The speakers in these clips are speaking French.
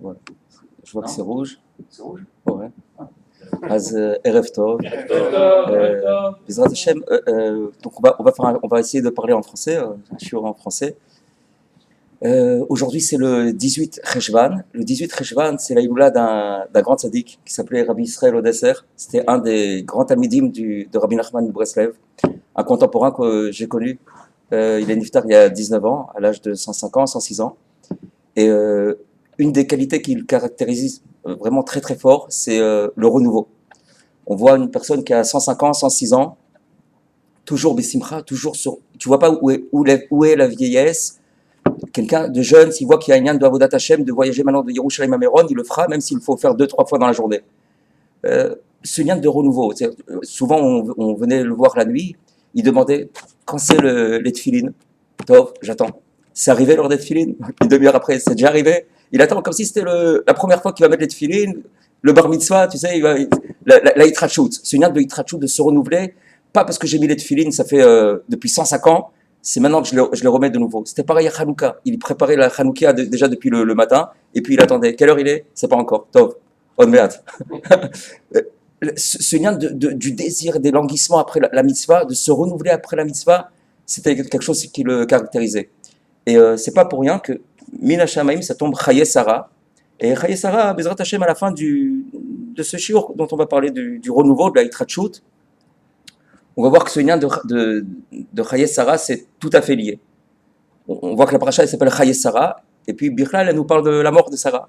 Voilà. Je vois que c'est rouge. C'est rouge. Ouais. Az Erev Tov. Bezrat Hashem, donc on va essayer de parler en français, un shiur en français. Aujourd'hui c'est le 18 Cheshvan. Le 18 Cheshvan, c'est la Iloula d'un grand tzaddik qui s'appelait Rabbi Israël Odesser. C'était un des grands talmidim de Rabbi Nachman de Breslev, un contemporain que j'ai connu. Il est niftar il y a 19 ans, à l'âge de 105 ans, 106 ans. Et une des qualités qui le caractérise vraiment très très fort, c'est le renouveau. On voit une personne qui a 105 ans, 106 ans, toujours Bessimcha, toujours sur... Tu vois pas où est la vieillesse. Quelqu'un de jeune, s'il voit qu'il y a un lien de Avodat Hashem, de voyager maintenant de Yerushalayim à Méron, il le fera, même s'il faut faire 2-3 fois dans la journée. Ce lien de renouveau, souvent on venait le voir la nuit, il demandait quand c'est les tefilines. Tov, j'attends. C'est arrivé l'heure des tefilines. Une demi-heure après, c'est déjà arrivé. Il attend comme si c'était la première fois qu'il va mettre les tefilines, le bar mitzvah, tu sais, la hitrachut. C'est une acte de hitrachut, de se renouveler. Pas parce que j'ai mis les tefilines, ça fait depuis 105 ans, c'est maintenant que je le remets de nouveau. C'était pareil à Hanouka. Il préparait la Hanouka déjà depuis le matin, et puis il attendait. Quelle heure il est? C'est pas encore. Tov, on meat. Ce lien du désir, des languissements après la mitzvah, de se renouveler après la mitzvah, c'était quelque chose qui le caractérisait. Et c'est pas pour rien que Min Hashamaim, ça tombe Chaye Sarah. Et Chaye Sarah, Bezrat Hashem, à la fin de ce shiur dont on va parler du renouveau, de la hitrachut, on va voir que ce lien de Chaye Sarah, c'est tout à fait lié. On voit que la paracha, elle s'appelle Chaye Sarah, et puis Bichlal, elle nous parle de la mort de Sarah.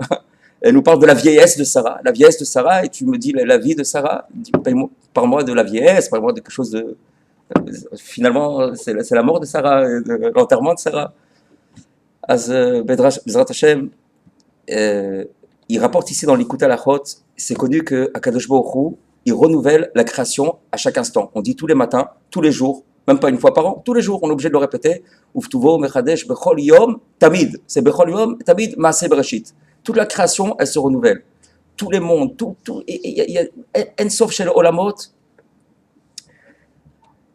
Elle nous parle de la vieillesse de Sarah. La vieillesse de Sarah, et tu me dis la vie de Sarah, parle-moi de la vieillesse, parle-moi de quelque chose de... Finalement, c'est la mort de Sarah, l'enterrement de Sarah. Bezrat Hashem, il rapporte ici dans l'Ikuta Lachot, c'est connu que Akadosh Baruch Hu, il renouvelle la création à chaque instant. On dit tous les matins, tous les jours, même pas une fois par an, tous les jours, on est obligé de le répéter. Uftuvo mechadesh bechol yom tamid. C'est bechol yom tamid maaseh bereshit. Toute la création, elle se renouvelle. Tous les mondes, il y a en-sof shel olamot.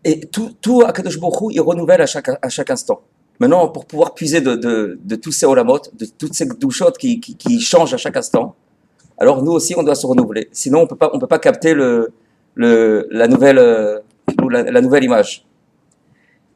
Et tout Akadosh Baruch Hu, il renouvelle à chaque instant. Maintenant, pour pouvoir puiser de tous ces olamot, de toutes ces douchot qui changent à chaque instant, alors nous aussi, on doit se renouveler. Sinon, on peut pas capter la nouvelle image.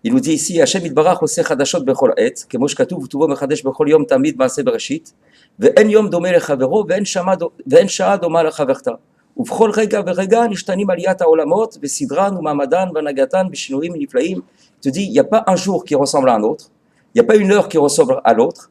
Il nous dit ici, Hashem itbarach oseh chadashot bechol et, kemo shekatuv utuvo mechadesh bechol yom tamid maaseh bereshit, ve'en yom domeh lechavero, ve'en sha'a doma lechaverta. ובכל רגע ורגע נשתנים עליית העולמות וסדרן ומעמדן והנהגתן בשינויים נפלאים. Tu dis, il n'y a pas un jour qui ressemble à un autre, il n'y a pas une heure qui ressemble à l'autre.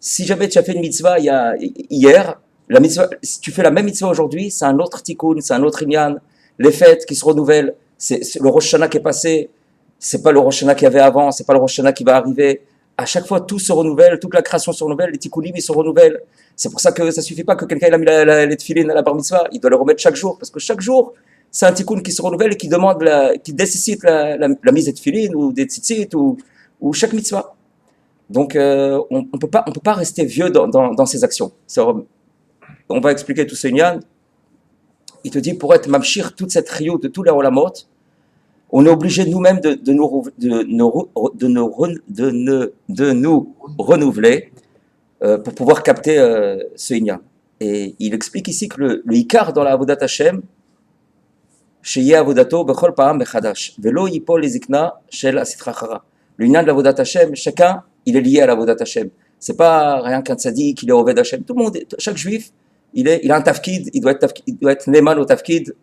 Si jamais tu as fait une mitzvah hier, la mitzvah, si tu fais la même mitzvah aujourd'hui, c'est un autre tikkun, c'est un autre inyan. Les fêtes qui se renouvellent, c'est le Rosh Hashanah qui est passé, c'est pas le Rosh Hashanah qu'il y avait avant, c'est pas le Rosh Hashanah qui va arriver. À chaque fois, tout se renouvelle, toute la création se renouvelle, les tikkunim ils se renouvellent. C'est pour ça que ça suffit pas que quelqu'un il a mis les tefilines à la bar mitzvah, il doit les remettre chaque jour, parce que chaque jour, c'est un tikkun qui se renouvelle et qui demande, qui nécessite la mise des tefilines ou des tzitzit ou chaque mitzvah. Donc, on peut pas rester vieux dans ses actions. On va expliquer tout ce nyan. Il te dit, pour être mamshir toute cette riout de tous les olamot, on est obligé nous-mêmes de nous renouveler pour pouvoir capter ce inyan. Et il explique ici que le ikar dans la avodat Hashem, sheyeh avodato bechol pa'am bechadash, velo yipol lezikna shel asitra chara. Le inyan de la avodat Hashem, chacun, il est lié à la avodat Hashem. C'est pas rien qu'un tzaddik, il est oved Hashem. Tout le monde, chaque juif, il a un tafkid, il doit être neman au tafkid,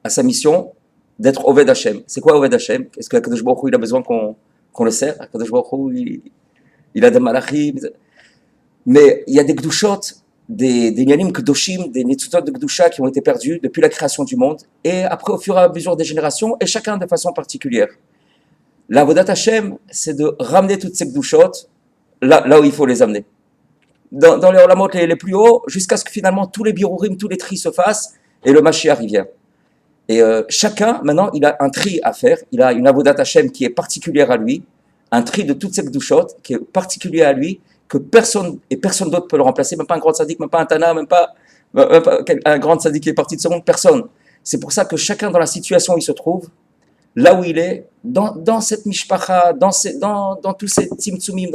à sa mission, d'être Oved Hashem. C'est quoi Oved Hashem? Est-ce que Akadosh Baruch Hu, il a besoin qu'on le sert? Akadosh Baruch Hu, il a des malachim. Mais il y a des gdushot, des yanim kedoshim, des netzutot de gdusha qui ont été perdus depuis la création du monde, et après au fur et à mesure des générations, et chacun de façon particulière. La Avodat Hashem, c'est de ramener toutes ces gdushot là où il faut les amener. Dans les olamot les plus hauts, jusqu'à ce que finalement tous les birurim, tous les tris se fassent, et le Mashiach y vient. Et chacun, maintenant, il a un tri à faire. Il a une avodat Hashem qui est particulière à lui, un tri de toutes ces gdushot qui est particulier à lui, que personne d'autre peut le remplacer, même pas un grand tzaddik, même pas un tana, même pas un grand tzaddik qui est parti de ce monde, personne. C'est pour ça que chacun dans la situation où il se trouve, là où il est, dans cette mishpacha, dans tous ces tzimtzumim,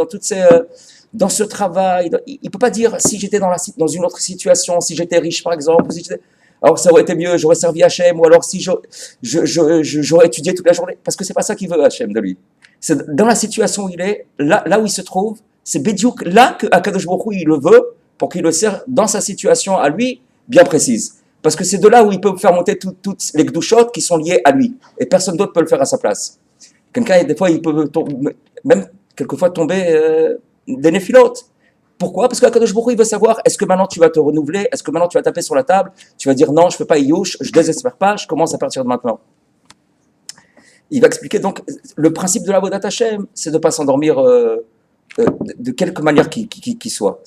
dans ce travail. Il ne peut pas dire si j'étais dans une autre situation, si j'étais riche par exemple, alors ça aurait été mieux, j'aurais servi Hachem, ou alors si j'aurais étudié toute la journée, parce que c'est pas ça qu'il veut Hachem de lui. C'est dans la situation où il est, là où il se trouve, c'est Bédiouk, là que Akadosh Baruch Hu, il le veut, pour qu'il le sert dans sa situation à lui, bien précise. Parce que c'est de là où il peut faire monter toutes les gdouchot qui sont liées à lui. Et personne d'autre peut le faire à sa place. Quelqu'un, des fois, il peut même quelquefois tomber des néphilotes. Pourquoi? Parce qu'Akadosh Baruch Hu, il veut savoir, est-ce que maintenant tu vas te renouveler? Est-ce que maintenant tu vas taper sur la table? Tu vas dire non, je ne fais pas Iyouch, je ne désespère pas, je commence à partir de maintenant. Il va expliquer donc, le principe de la Avodat Hashem, c'est de ne pas s'endormir de quelque manière qu'il soit.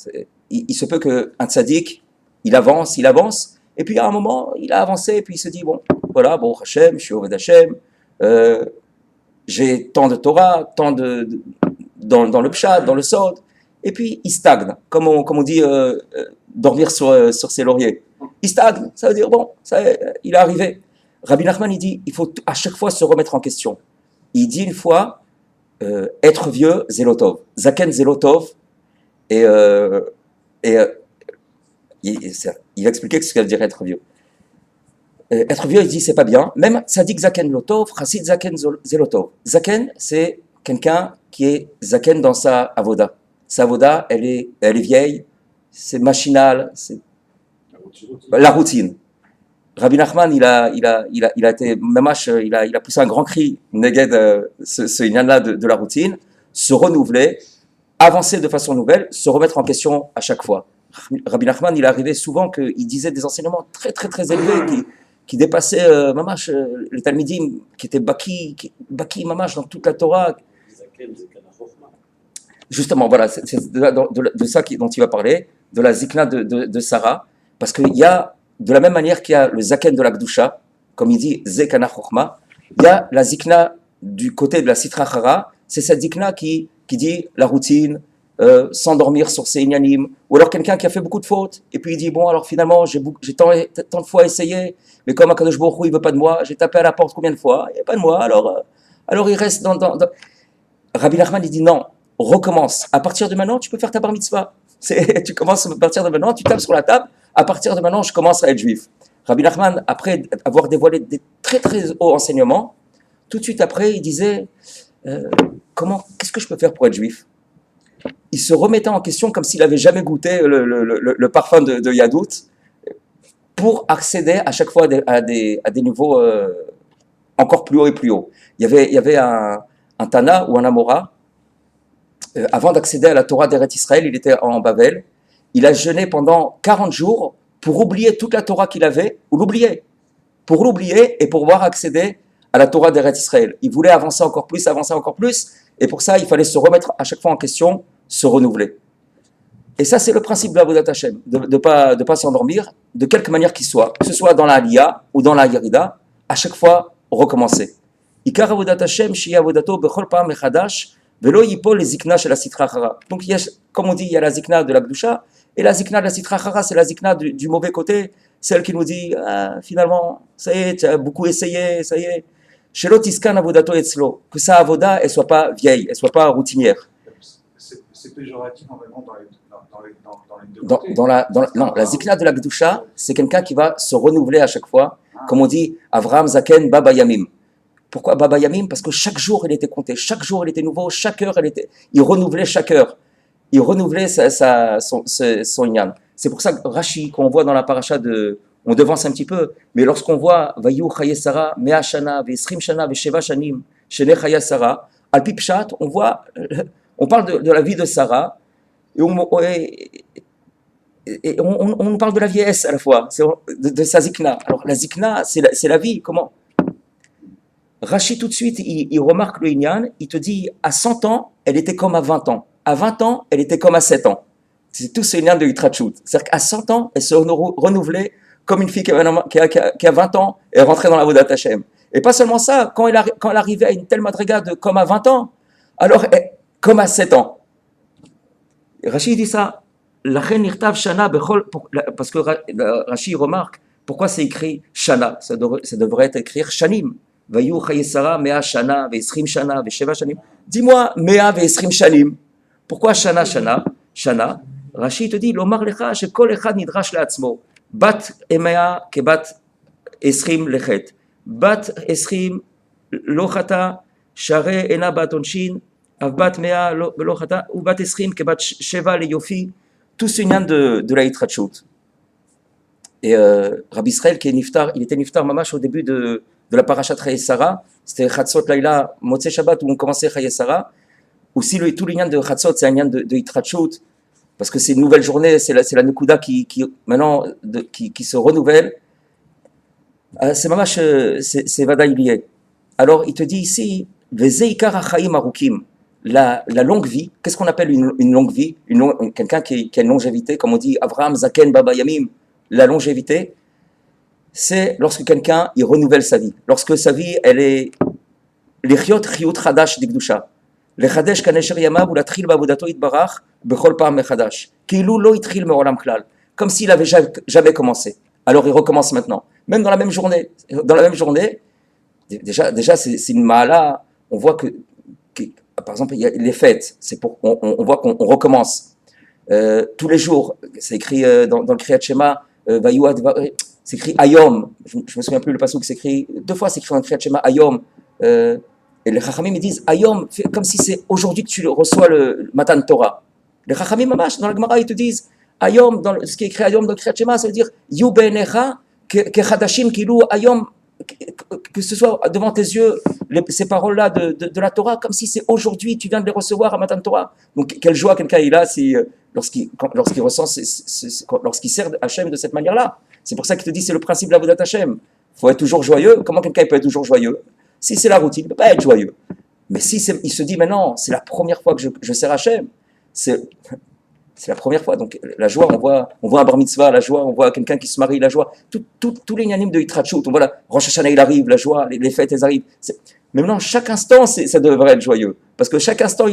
Il se peut qu'un tzaddik, il avance, et puis à un moment, il a avancé, et puis il se dit, bon, voilà, bon, Hashem, je suis Oved Hashem, j'ai tant de Torah, tant dans le Pshat, dans le Sod, et puis il stagne, comme on dit, dormir sur ses lauriers. Il stagne, ça veut dire, bon, il est arrivé. Rabbi Nachman, il dit, il faut à chaque fois se remettre en question. Il dit une fois, être vieux, Zelotov. Zaken Zelotov, et il va expliquer ce que ça veut dire être vieux. Être vieux, il dit, c'est pas bien. Même Tzadik Zaken Lotov, Chassid Zaken Zelotov. Zaken, c'est quelqu'un qui est Zaken dans sa avoda. Sa avoda, elle est vieille, c'est machinal, c'est la routine. Rabbi Nachman, il a été, mamash, il a poussé un grand cri, neged, ce inyan-là de la routine, se renouveler, avancer de façon nouvelle, se remettre en question à chaque fois. Rabbi Nachman, il est arrivé souvent qu'il disait des enseignements très très très élevés qui dépassaient mamash, les talmidim, qui étaient baki mamash dans toute la Torah. Justement, voilà, c'est de ça dont il va parler, de la zikna de Sarah, parce qu'il y a, de la même manière qu'il y a le zaken de la Gdusha, comme il dit, Zekana Chochma, il y a la zikna du côté de la Sitra Chara, c'est cette zikna qui dit la routine, s'endormir sur ses inyanim, ou alors quelqu'un qui a fait beaucoup de fautes, et puis il dit, bon, alors finalement, j'ai tant de fois essayé, mais comme Akadosh Baruch Hu, il veut pas de moi, j'ai tapé à la porte combien de fois, il n'y a pas de moi, alors il reste dans... Rabbi Nachman, il dit, non, recommence, à partir de maintenant, tu peux faire ta bar mitzvah, tu commences à partir de maintenant, tu tapes sur la table, à partir de maintenant, je commence à être juif. Rabbi Nachman, après avoir dévoilé des très très hauts enseignements, tout de suite après, il disait, qu'est-ce que je peux faire pour être juif? Il se remettait en question comme s'il n'avait jamais goûté le parfum de Yadout, pour accéder à chaque fois à des niveaux encore plus hauts et plus hauts. Il y avait un Tana ou un Amora, avant d'accéder à la Torah d'Eretz Israël, il était en Babel, il a jeûné pendant 40 jours pour oublier toute la Torah qu'il avait, ou l'oublier, et pour pouvoir accéder à la Torah d'Eretz Israël. Il voulait avancer encore plus, et pour ça, il fallait se remettre à chaque fois en question, se renouveler. Et ça, c'est le principe de la Avodat Hashem, de pas s'endormir, de quelque manière qu'il soit, que ce soit dans la Aliyah ou dans la Yerida, à chaque fois, recommencer. Ikar Avodat Hashem, Shia Avodato, Bechol Pa'am Mechadash, Velo Yipol les Zikna chez la Sitra Chara. Donc, comme on dit, il y a la Zikna de la Gdusha, et la Zikna de la Sitra Chara, c'est la Zikna du mauvais côté, celle qui nous dit, finalement, ça y est, tu as beaucoup essayé, ça y est. Shelo Tiskan Avodato Etzlo, que sa Avoda, elle soit pas vieille, elle soit pas routinière. C'est péjoratif en vraiment dans les deux côtés. Non, la Zikna de la Gdusha, c'est quelqu'un qui va se renouveler à chaque fois, comme on dit, Avraham Zaken Baba Yamim. Pourquoi Baba Yamim? Parce que chaque jour, il était compté, chaque jour, il était nouveau, chaque heure, il renouvelait chaque heure. Il renouvelait son inyan. C'est pour ça que Rashi, qu'on voit dans la paracha on devance un petit peu, mais lorsqu'on voit Vayu Chaye Sarah, Mea Shana, Vesrim Shana, Vesheva Shanim, Shene Chaye Sarah, Alpi Pshat, on parle de la vie de Sarah, et on parle de la vieillesse à la fois, de sa zikna. Alors la zikna, c'est la vie, comment? Rashi tout de suite, il remarque le inyan, il te dit, à 100 ans, elle était comme à 20 ans. À 20 ans, elle était comme à 7 ans. C'est tout ce inyan de Yitrachut. C'est-à-dire qu'à 100 ans, elle se renouvelait comme une fille qui a 20 ans et rentrait dans la Avodat Hashem. Et pas seulement ça, quand elle arrivait à une telle madriga de comme à 20 ans, alors comme à 7 ans. Rashi dit ça, parce que Rashi remarque, pourquoi c'est écrit Shana, ça devrait être écrit Shanim. Vayu Chayesara, Mea Shana, Ve'esrim Shana, Ve'sheva Shanim. Dis-moi, Mea Ve'esrim Shanim. Pourquoi Shana, Shana, Shana? Rashi te dit, Lomar lecha, shekol echad nidrash le'atzmo. Bat Emea, kebat Esrim lechet. Bat Esrim lochata, Share ena bat onshin, Avbat Mea lochata, ou bat Esrim, kebat Sheva le Yofi. Tout ce lien de la Yitrachut. Et Rabbi Israël, qui est niftar, il était niftar mamash au début de la parashat Chayesara. C'était Chatzot Laila, Motzei Shabbat, où on commençait Chayesara. Aussi, tout le lien de Chatzot, c'est un lien de Yitrachut, parce que c'est une nouvelle journée, c'est la Nekuda qui se renouvelle. C'est mamash, c'est Vadaï lié. Alors, il te dit ici, Vezeikar Achaim Arukim. La longue vie, qu'est-ce qu'on appelle une longue vie? Quelqu'un qui a une longévité, comme on dit Avraham, Zaken, Baba Yamim. La longévité, c'est lorsque quelqu'un il renouvelle sa vie. Lorsque sa vie, elle est l'Ichiot Chiyut Chadash d'Ikdusha. Le Chadesh Kanesher Yamav ou la Tril Babudato Itbarach Bechol Pam Mechadash. Kilu Lo Itril Meolam Klal. Comme s'il avait jamais commencé. Alors il recommence maintenant. Même dans la même journée. Dans la même journée, déjà c'est une mahala. On voit que par exemple, il y a les fêtes, on voit qu'on recommence. Tous les jours, c'est écrit dans le Kriyat Shema, c'est écrit Ayom, je me souviens plus le passouk, c'est écrit, 2 fois c'est écrit dans le Kriyat Shema, Ayom, et les Chachamim ils disent Ayom, comme si c'est aujourd'hui que tu reçois le Matan Torah. Les Chachamim Mamash, dans la Gemara, ils te disent Ayom, ce qui est écrit Ayom dans le Kriyat Shema, ça veut dire Yu be'enecha kechadashim kilu Ayom, que ce soit devant tes yeux ces paroles-là de la Torah, comme si c'est aujourd'hui, tu viens de les recevoir à Matan Torah. Donc, quelle joie quelqu'un il a lorsqu'il ressent, lorsqu'il sert Hachem de cette manière-là. C'est pour ça qu'il te dit, c'est le principe de la Avodat Hachem. Il faut être toujours joyeux. Comment quelqu'un peut être toujours joyeux? Si c'est la routine, il ne peut pas être joyeux. Mais si il se dit, mais non, c'est la première fois que je sers Hachem, c'est la première fois. Donc, la joie, on voit un bar mitzvah, la joie, on voit quelqu'un qui se marie, la joie. Tous les inanimes de Yitrachut, on voit la Rosh Hashanah, il arrive, la joie, les fêtes, elles arrivent. Mais maintenant, chaque instant, ça devrait être joyeux. Parce que chaque instant,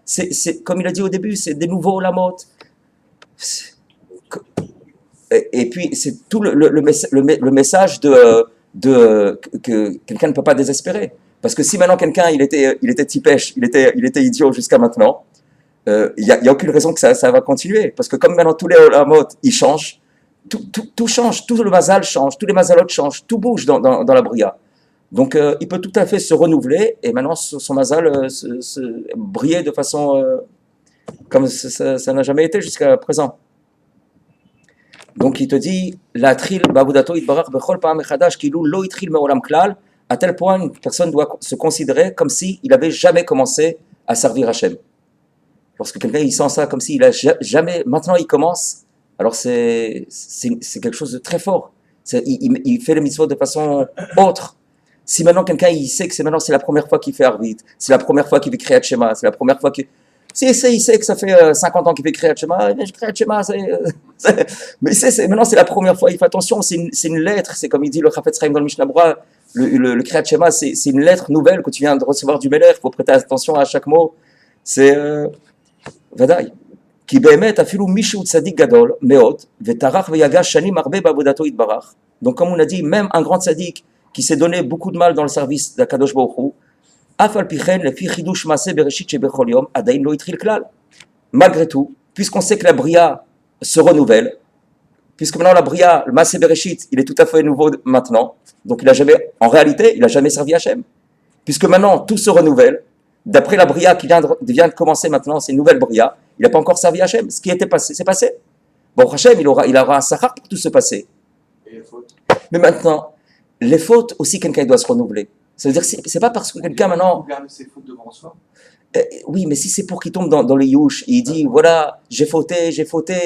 c'est comme il a dit au début, c'est des nouveaux olamot. Et puis, c'est tout le message que quelqu'un ne peut pas désespérer. Parce que si maintenant quelqu'un, il était tipèche, il était idiot jusqu'à maintenant, il n'y a aucune raison que ça va continuer. Parce que comme maintenant tous les olamot, ils changent, tout change, tout le mazal change, tous les mazalot changent, tout bouge dans la bria. Donc il peut tout à fait se renouveler et maintenant son mazal se briller de façon comme ça n'a jamais été jusqu'à présent. Donc il te dit la tril bavudato itbarach bechol pa'am echadash kilu lo itril me'olam klal, à tel point une personne doit se considérer comme si il avait jamais commencé à servir Hachem. Lorsque quelqu'un il sent ça comme s'il a jamais, maintenant il commence, alors c'est quelque chose de très fort. Il fait les mitzvot de façon autre. Si maintenant quelqu'un il sait que c'est la première fois qu'il fait Arvit, c'est la première fois qu'il fait Kriyat Shema, c'est la première fois qu'il... Si il sait que ça fait 50 ans qu'il fait Kriyat Shema, Kriyat Shema, mais maintenant c'est la première fois, il fait attention, c'est une lettre, c'est comme il dit le Chafetz Chaim dans le Mishnah Berurah, le Kriyat Shema, c'est une lettre nouvelle que tu viens de recevoir du Melech, il faut prêter attention à chaque mot, c'est... Vadaï. Ki be'emet afilu mishu tzadik gadol meod vetarach veyagash shanim arbe ba'avodato yitbarach. Donc comme on a dit, même un grand tzaddik qui s'est donné beaucoup de mal dans le service d'Akadosh Baruch Hu, af al pichen lefi chidush maaseh bereshit shebechol yom adain lo itril klal. Malgré tout, puisqu'on sait que la bria se renouvelle, puisque maintenant la bria, le maaseh bereshit, il est tout à fait nouveau maintenant, donc en réalité, il n'a jamais servi Hachem. Puisque maintenant tout se renouvelle, d'après la bria qui vient de commencer maintenant, c'est une nouvelle bria, il n'a pas encore servi Hachem. Ce qui était passé, c'est passé. Bon, Hachem, il aura un sachar pour tout se passer. Et les fautes? Mais maintenant, les fautes aussi, quelqu'un doit se renouveler. Ça veut dire que c'est pas parce que quelqu'un maintenant... Il garde ses fautes devant soi. Oui, mais si c'est pour qu'il tombe dans les youches, il dit, voilà, j'ai fauté,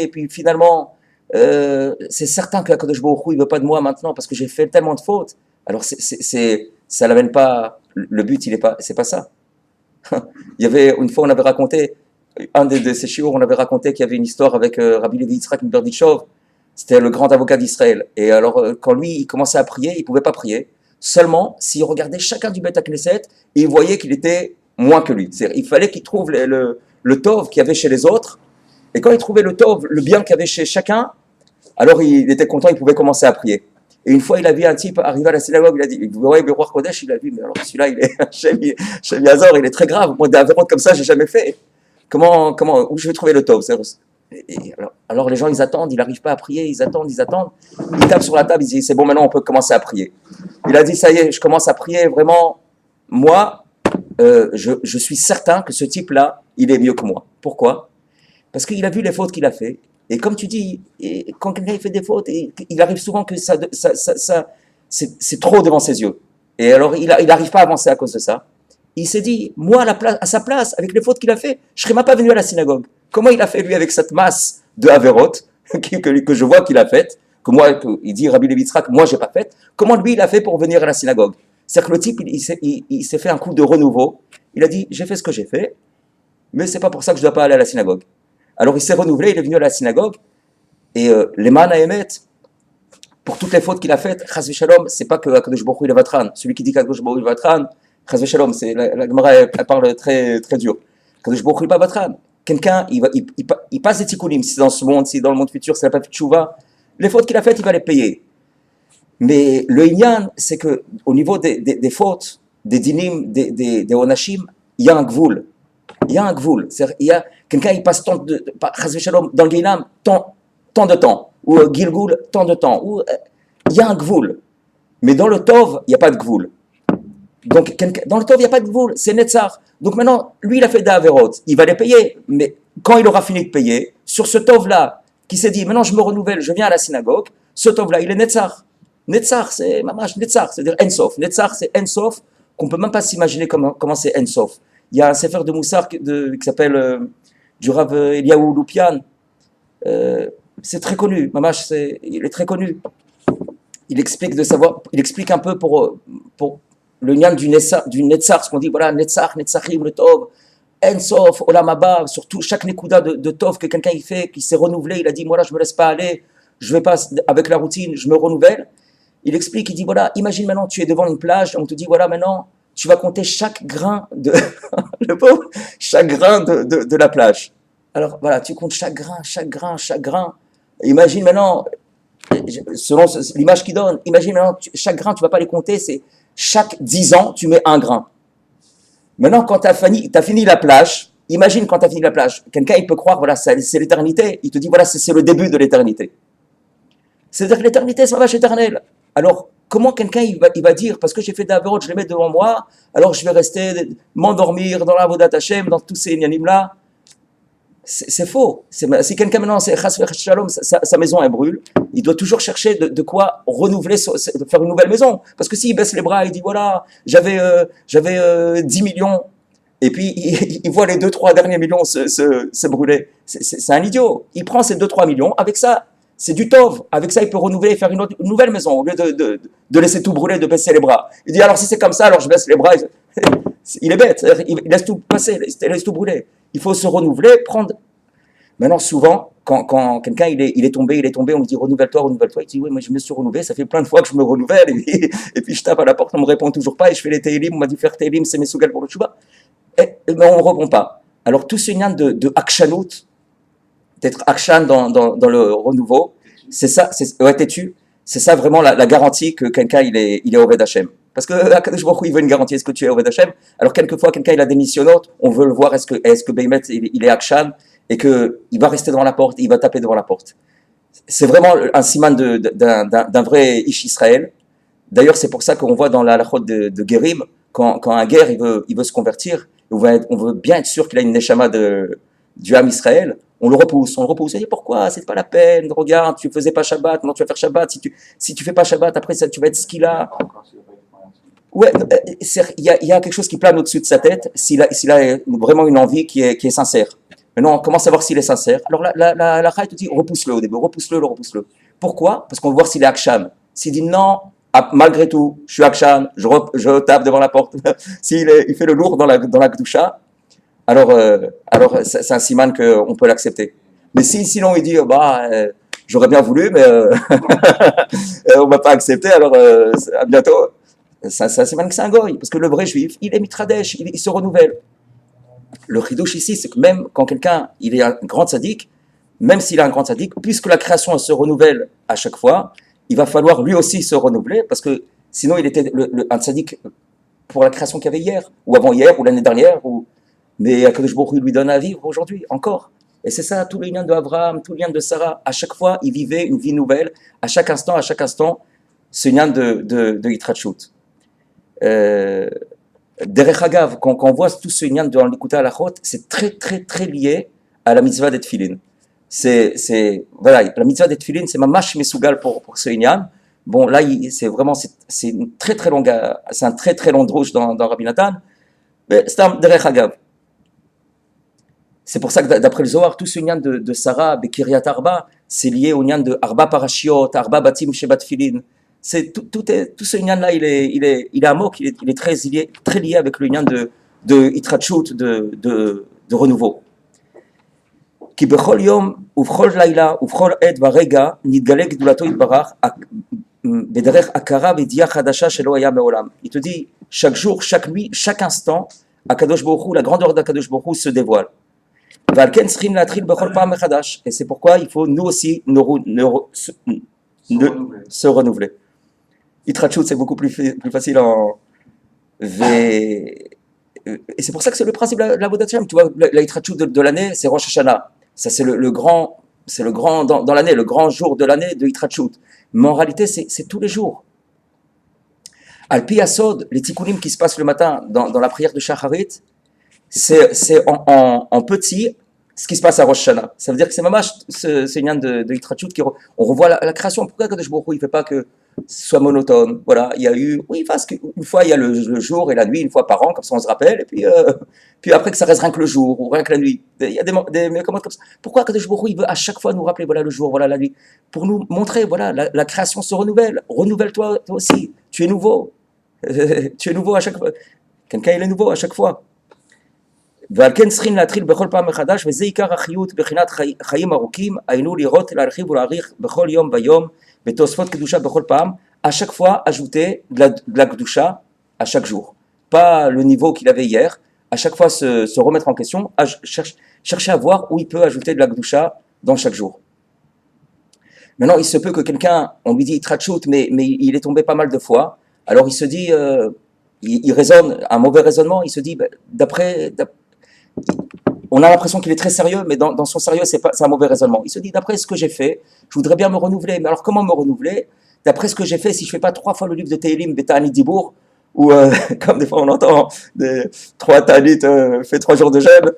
et puis finalement, c'est certain que Akadosh Baruch Hu, il ne veut pas de moi maintenant parce que j'ai fait tellement de fautes. Alors, ça l'amène pas... Le but, c'est pas ça. Il y avait, une fois, on avait raconté, un de ces shiur, on avait raconté qu'il y avait une histoire avec Rabbi Levi Yitzhak Berdichov, c'était le grand avocat d'Israël. Et alors, quand lui, il commençait à prier, il ne pouvait pas prier, seulement s'il regardait chacun du Beth Knesset, et il voyait qu'il était moins que lui. C'est-à-dire, il fallait qu'il trouve le tov qu'il y avait chez les autres, et quand il trouvait le tov, le bien qu'il y avait chez chacun, alors il était content, il pouvait commencer à prier. Et une fois, il a vu un type arriver à la synagogue, il a dit, ouais, mais Roi Kodesh, il a vu, mais alors celui-là, il est, Shem Yazor, il est très grave. Moi, des avérotes comme ça, j'ai jamais fait. Où je vais trouver le tov? Alors, les gens, ils attendent, ils n'arrivent pas à prier, ils attendent. Ils tapent sur la table, ils disent, c'est bon, maintenant, on peut commencer à prier. Il a dit, ça y est, je commence à prier, vraiment, moi, je suis certain que ce type-là, il est mieux que moi. Pourquoi? Parce qu'il a vu les fautes qu'il a fait. Et comme tu dis, quand quelqu'un fait des fautes, il arrive souvent que c'est trop devant ses yeux. Et alors, il n'arrive pas à avancer à cause de ça. Il s'est dit, moi, à sa place, avec les fautes qu'il a fait, je ne serais même pas venu à la synagogue. Comment il a fait, lui, avec cette masse de Haverot que je vois qu'il a faite, il dit, Rabbi Levi Yitzhak, moi, je n'ai pas faite. Comment lui, il a fait pour venir à la synagogue? C'est-à-dire que le type, il s'est fait un coup de renouveau. Il a dit, j'ai fait ce que j'ai fait, mais ce n'est pas pour ça que je ne dois pas aller à la synagogue. Alors, il s'est renouvelé, il est venu à la synagogue, et les man Emet, pour toutes les fautes qu'il a faites, Chas v'Shalom, c'est pas que Akadosh Baruch Hu il est vatran. Celui qui dit qu'Akadosh Baruch Hu il est vatran, Chas v'Shalom, c'est la Gemara elle parle très très dur. Akadosh Baruch Hu il est pas vatran. Quelqu'un il passe des tikkunim, si c'est dans ce monde, si c'est dans le monde futur, c'est la pas fait tchouva, les fautes qu'il a faites, il va les payer. Mais le inyan, c'est que au niveau des fautes, des dinim, des onashim, il y a un gvoul. Il y a un gvoul. Il y a quelqu'un, il passe tant de Chas v'Shalom dans le Guinam, tant de temps, ou Gilgul, tant de temps, ou il y a un gvoul. Mais dans le Tov, il n'y a pas de gvoul. Donc, dans le Tov, il n'y a pas de gvoul, c'est Netzar. Donc maintenant, lui, il a fait des Averot, il va les payer, mais quand il aura fini de payer, sur ce Tov-là, qui s'est dit, maintenant je me renouvelle, je viens à la synagogue, ce Tov-là, il est Netzar. Netzar, c'est Mamash Netzar, c'est-à-dire Ensof. Netzar, c'est Ensof, qu'on ne peut même pas s'imaginer comment c'est Ensof. Il y a un sefer de Moussar qui s'appelle du Rav Eliaou Loupian. C'est très connu, Mamash, il est très connu. Il explique un peu pour le lien du Netzar, ce qu'on dit, voilà, Netzar, Netzachim, le Tov, Ensof, Olam Haba, surtout chaque Nekuda de Tov que quelqu'un il fait, qui s'est renouvelé, il a dit, moi là, je ne me laisse pas aller, je vais pas avec la routine, je me renouvelle. Il explique, il dit, voilà, imagine maintenant, tu es devant une plage, on te dit, voilà, maintenant, tu vas compter chaque grain le pauvre, chaque grain de la plage. Alors, voilà, tu comptes chaque grain. Imagine maintenant, selon l'image qu'il donne, imagine maintenant, chaque grain, tu ne vas pas les compter, c'est chaque 10 ans, tu mets un grain. Maintenant, quand tu as fini la plage, imagine quand tu as fini la plage, quelqu'un, il peut croire, voilà, c'est l'éternité. Il te dit, voilà, c'est le début de l'éternité. C'est-à-dire que l'éternité, c'est ma vache éternelle. Alors, comment quelqu'un, il va dire, parce que j'ai fait d'Averot, je les mets devant moi, alors je vais rester, m'endormir dans la Avodat Hashem, dans tous ces nianim-là. C'est faux. Si quelqu'un maintenant, c'est Chas v'Shalom, sa maison elle brûle, il doit toujours chercher de quoi renouveler, de faire une nouvelle maison. Parce que s'il baisse les bras, il dit voilà, j'avais 10 millions, et puis il voit les 2-3 derniers millions se brûler. C'est un idiot. Il prend ces 2-3 millions, avec ça, c'est du tov. Avec ça, il peut renouveler et faire une nouvelle maison, au lieu de laisser tout brûler, de baisser les bras. Il dit alors si c'est comme ça, alors je baisse les bras. Il est bête, il laisse tout passer, il laisse tout brûler. Il faut se renouveler, prendre. Maintenant, souvent, quand quelqu'un il est tombé, on me dit renouvelle-toi. Il dit oui, mais je me suis renouvelé, ça fait plein de fois que je me renouvelle, et puis je tape à la porte, on me répond toujours pas, et je fais les télim, on m'a dit faire télim, c'est mes sougal pour le chouba. Mais on ne répond pas. Alors, tout ce lien de akshanout, d'être akshan dans le renouveau, c'est ça, têtu, c'est ça vraiment la garantie que quelqu'un il est Oved Hashem. Parce que Akadosh Baruch Hu, il veut une garantie, est-ce que tu es Oved Hashem? Alors quelquefois quelqu'un il a des missionnotes, on veut le voir, est-ce que Beimet il est Akshan, et qu'il va rester devant la porte, il va taper devant la porte. C'est vraiment un siman d'un vrai Ish Israël. D'ailleurs c'est pour ça qu'on voit dans la halachot de Gerim, quand un guerre il veut se convertir, on veut bien être sûr qu'il a une neshama du Ham Israël, on le repousse. Il dit pourquoi? C'est pas la peine, regarde, tu faisais pas Shabbat, maintenant tu vas faire Shabbat, si tu fais pas Shabbat, après ça, tu vas être skila. Ouais, il y a quelque chose qui plane au-dessus de sa tête, s'il a vraiment une envie qui est sincère. Maintenant, comment savoir s'il est sincère? Alors la Chai te dit, repousse-le au début, repousse-le. Pourquoi? Parce qu'on veut voir s'il est Akshan. S'il dit non, malgré tout, je suis Akshan, je tape devant la porte. S'il fait le lourd dans la Gdusha, alors c'est un siman qu'on peut l'accepter. Mais sinon il dit, j'aurais bien voulu, mais on ne m'a pas accepté, alors à bientôt. C'est un siman que c'est un goy, parce que le vrai juif, il est mitradesh, il se renouvelle. Le chidouche ici, c'est que même quand quelqu'un il est un grand tzaddik, même s'il est un grand tzaddik, puisque la création elle se renouvelle à chaque fois, il va falloir lui aussi se renouveler, parce que sinon il était un tzaddik pour la création qu'il y avait hier, ou avant-hier, ou l'année dernière, mais Akadosh Baruch Hu lui donne à vivre aujourd'hui, encore. Et c'est ça, tout le lien de Abraham, tout le lien de Sarah, à chaque fois, ils vivaient une vie nouvelle, à chaque instant, ce lien de Yitrachut. Derech Hagav, quand on voit tout ce lien dans l'Ikuta Halachot, c'est très, très, très lié à la mitzvah d'Etfilin. Voilà, la mitzvah d'Etfilin, c'est mamash mesougal pour ce lien. Bon, là, c'est une très, très longue, c'est un très, très long drouche dans Rabbi Nathan, mais c'est un Derech Hagav. C'est pour ça que d'après le Zohar, tout ce lien de Sarah, Bekiriat Arba, c'est lié au lien de Arba Parashiot, Arba Batim Shebat Filin. Tout ce lien-là, il est amok, il est très lié avec le lien de Itrachut, de renouveau. Ki bechol yom uvchol laila uvchol et varega nitgale gdulato yitbarach bederech akara v'diya chadasha shelo haya meolam. Il te dit chaque jour, chaque nuit, chaque instant, Akadosh Baruch Hu, la grandeur d'Akadosh Baruch Hu se dévoile. Et c'est pourquoi il faut nous aussi se renouveler. Itrachut, c'est beaucoup plus facile et c'est pour ça que c'est le principe de la Avodat Hashem. Tu vois, la Itrachut de l'année, c'est Rosh Hashanah. Ça, c'est le grand dans l'année, le grand jour de l'année de Itrachut. Mais en réalité, c'est tous les jours. Al-Pi Asod, les tikkunim qui se passent le matin dans la prière de Shacharit, c'est en petit ce qui se passe à Rosh Hashanah. Ça veut dire que c'est mamash ce lien de Yitrachut on revoit la création. Pourquoi Kadosh Baruch Hu il fait pas que ce soit monotone? Voilà, il y a eu, parce qu'une fois il y a le jour et la nuit, une fois par an, comme ça on se rappelle, et puis après que ça reste rien que le jour ou rien que la nuit. Il y a des commandes comme ça. Pourquoi Kadosh Baruch Hu il veut à chaque fois nous rappeler voilà le jour, voilà la nuit, pour nous montrer voilà la création se renouvelle. Renouvelle-toi toi aussi. Tu es nouveau. Tu es nouveau à chaque fois. Quelqu'un il est nouveau à chaque fois. ועל כן צריכים להתחיל בכל פעם מחדש, וזה עיקר החיות בחינת חיים ארוכים, היינו לראות, להרחיב ולהאריך בכל יום ויום, בתוספות קדושה בכל פעם, à chaque fois ajouter de la קדושה à chaque jour. Pas le niveau qu'il avait hier, à chaque fois se remettre en question, chercher à voir où il peut ajouter de la קדושה dans chaque jour. Maintenant, il se peut que quelqu'un, on lui dit Itrachut, mais il est tombé pas mal de fois, alors il se dit, il raisonne, un mauvais raisonnement, il se dit, d'après on a l'impression qu'il est très sérieux, mais dans son sérieux, c'est un mauvais raisonnement. Il se dit, d'après ce que j'ai fait, je voudrais bien me renouveler. Mais alors, comment me renouveler? D'après ce que j'ai fait, si je ne fais pas 3 fois le livre de Tehillim, Beta'ani Dibour, ou comme des fois on entend, 3 Ta'anit, fait 3 jours de jeûne.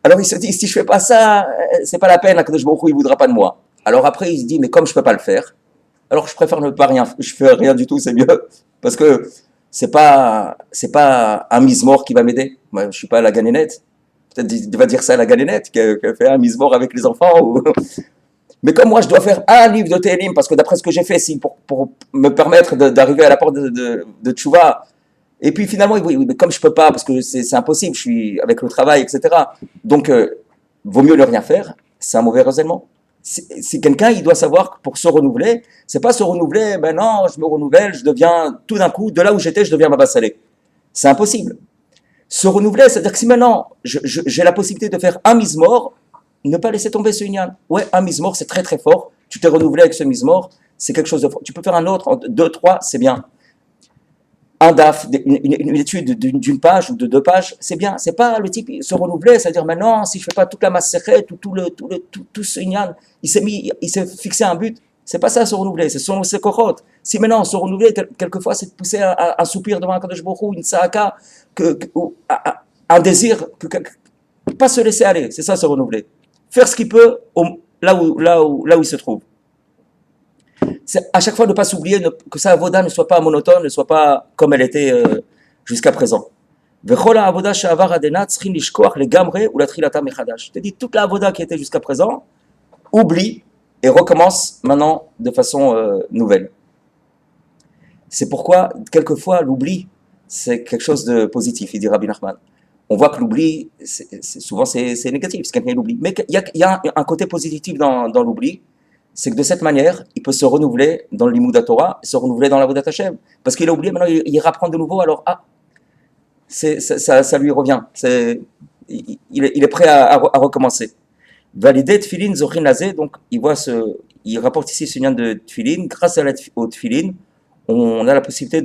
Alors il se dit, si je ne fais pas ça, c'est pas la peine, Akadosh Baruch Hu, il ne voudra pas de moi. Alors après, il se dit, mais comme je ne peux pas le faire, alors je préfère ne pas rien, je fais rien du tout, c'est mieux, parce que c'est pas un mise-mort qui va m'aider. Moi, je suis pas à la ganénette. Peut-être il va dire ça à la ganénette, qui fait un mise-mort avec les enfants. Mais comme moi, je dois faire un livre de Tehillim, parce que d'après ce que j'ai fait, pour me permettre d'arriver à la porte de Tchouva, et puis finalement, mais comme je peux pas, parce que c'est impossible, je suis avec le travail, etc. Donc, vaut mieux ne rien faire. C'est un mauvais raisonnement. Si quelqu'un, il doit savoir que pour se renouveler, c'est pas se renouveler, ben non, je me renouvelle, je deviens tout d'un coup, de là où j'étais, je deviens Baba Salé. C'est impossible. Se renouveler, c'est-à-dire que si maintenant j'ai la possibilité de faire un mise-mort, ne pas laisser tomber ce Inyan. Ouais, un mise-mort, c'est très très fort. Tu t'es renouvelé avec ce mise-mort, c'est quelque chose de fort. Tu peux faire un autre, 2, 3, c'est bien. Un DAF, une étude d'une page ou de 2 pages, c'est bien. C'est pas le type se renouveler, c'est-à-dire maintenant, si je fais pas toute la massérette, tout ce Inyan, il s'est fixé un but. C'est pas ça se renouveler, c'est son sekochot. Si maintenant se renouveler, quelquefois, c'est de pousser un soupir devant un Kadosh Baruch Hu, une saaka, un désir, pas se laisser aller, c'est ça se renouveler. Faire ce qu'il peut là où il se trouve. C'est à chaque fois ne pas s'oublier que sa avoda ne soit pas monotone, ne soit pas comme elle était jusqu'à présent. Je te dis, toute la avoda qui était jusqu'à présent, oublie et recommence maintenant de façon nouvelle. C'est pourquoi, quelquefois, l'oubli, c'est quelque chose de positif, il dit Rabbi Nachman. On voit que l'oubli, souvent c'est négatif, c'est quelqu'un qui l'oublie. Mais il y a un côté positif dans l'oubli, c'est que de cette manière, il peut se renouveler dans le Limud Torah, se renouveler dans la Avodat Hashem. Parce qu'il a oublié, maintenant il rapprend de nouveau, alors ça lui revient. Il est prêt à recommencer. Validé Tfilin Zochin Lazé, donc il voit il rapporte ici ce lien de Tfilin. Grâce au Tfilin, on a la possibilité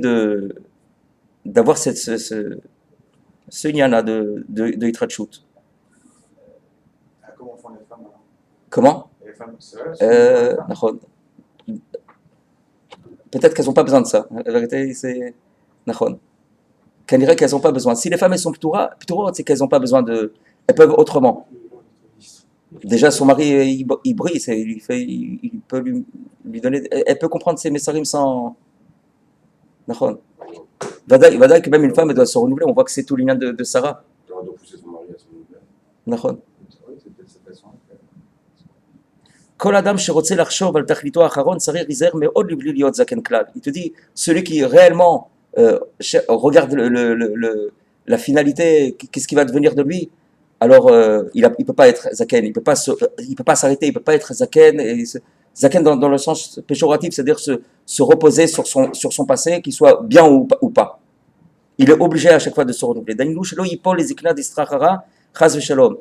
d'avoir ce lien-là de Yitrachut. Comment font les femmes alors? Comment? Les femmes seules? Nahon. Peut-être qu'elles n'ont pas besoin de ça. La vérité, c'est Nahon. Qu'elles dirait qu'elles n'ont pas besoin. Si les femmes elles sont ptoura, c'est qu'elles n'ont pas besoin de. Elles peuvent autrement. Déjà, son mari, il brille, il peut lui donner. Elle peut comprendre ses messarim sans. Nahon. Vadaï, que même une femme elle doit se renouveler. On voit que c'est tout l'union de Sarah. Elle doit pousser son mari à se renouveler. Nahon. Oui, c'est peut-être cette façon. כל אדם שרוצה לחשוב על תכליתו האחרון צריך להיזהר מאוד לבלי להיות זקן כלל. Il te dit, celui qui réellement regarde la finalité, qu'est-ce qui va devenir de lui, alors il peut pas être zaken, il peut pas s'arrêter, il peut pas être zaken, et zaken dans le sens péjoratif, c'est-à-dire se reposer sur son passé, qu'il soit bien ou pas. Il est obligé à chaque fois de se renouveler. Danilu shelo yipol les zikna distrachara chas v'shalom.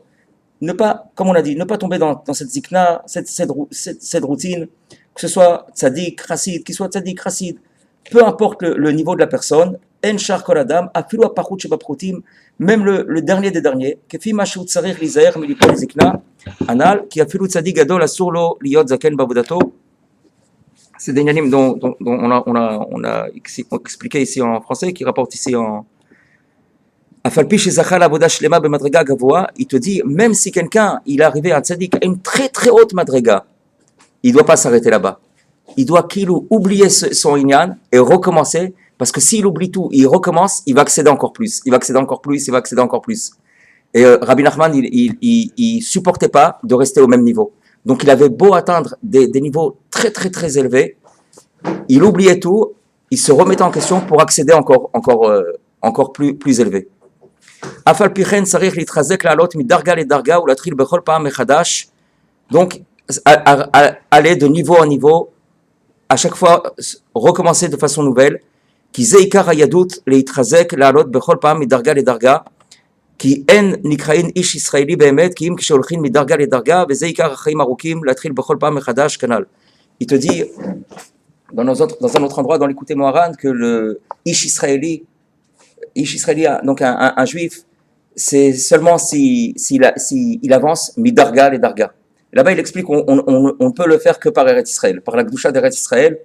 Ne pas, comme on a dit, ne pas tomber dans cette zikna, cette routine, que ce soit tzaddik, chassid, qu'il soit tzaddik, chassid, peu importe le niveau de la personne, en shar kol adam, afilu apachut shebaprotim, même le dernier des derniers, kefi mashu tzarich lizaher milipol zikna, anal, ki afilu tzaddik gadol asur lo liot zaken bavodato. C'est des yanim dont on a expliqué ici en français, qui rapporte ici en il te dit, même si quelqu'un il est arrivé à tzaddik à une très très haute madrega, il ne doit pas s'arrêter là-bas. Il doit oublier son inyan et recommencer, parce que s'il oublie tout, il recommence, il va accéder encore plus, il va accéder encore plus, il va accéder encore plus. Et Rabbi Nachman, il supportait pas de rester au même niveau. Donc il avait beau atteindre des niveaux très très très élevés, il oubliait tout, il se remettait en question pour accéder encore plus élevé. Donc, aller de niveau en niveau, à chaque fois recommencer de façon nouvelle. Qui zeikar hayadut leitrazek la'alot bechol pa'am midarga ledarga, qui en nikrain ish israeli beemet, qui im kisholchin midarga ledarga, vezeikar chaim arukim latril bechol pa'am mechadash kanal. Il te dit dans un autre endroit dans l'écouté Moharan que le ish israéli, donc un juif, c'est seulement s'il avance midarga les darga. Là-bas, il explique qu'on ne peut le faire que par Eretz Israël, par la Gdusha d'Eretz Israël.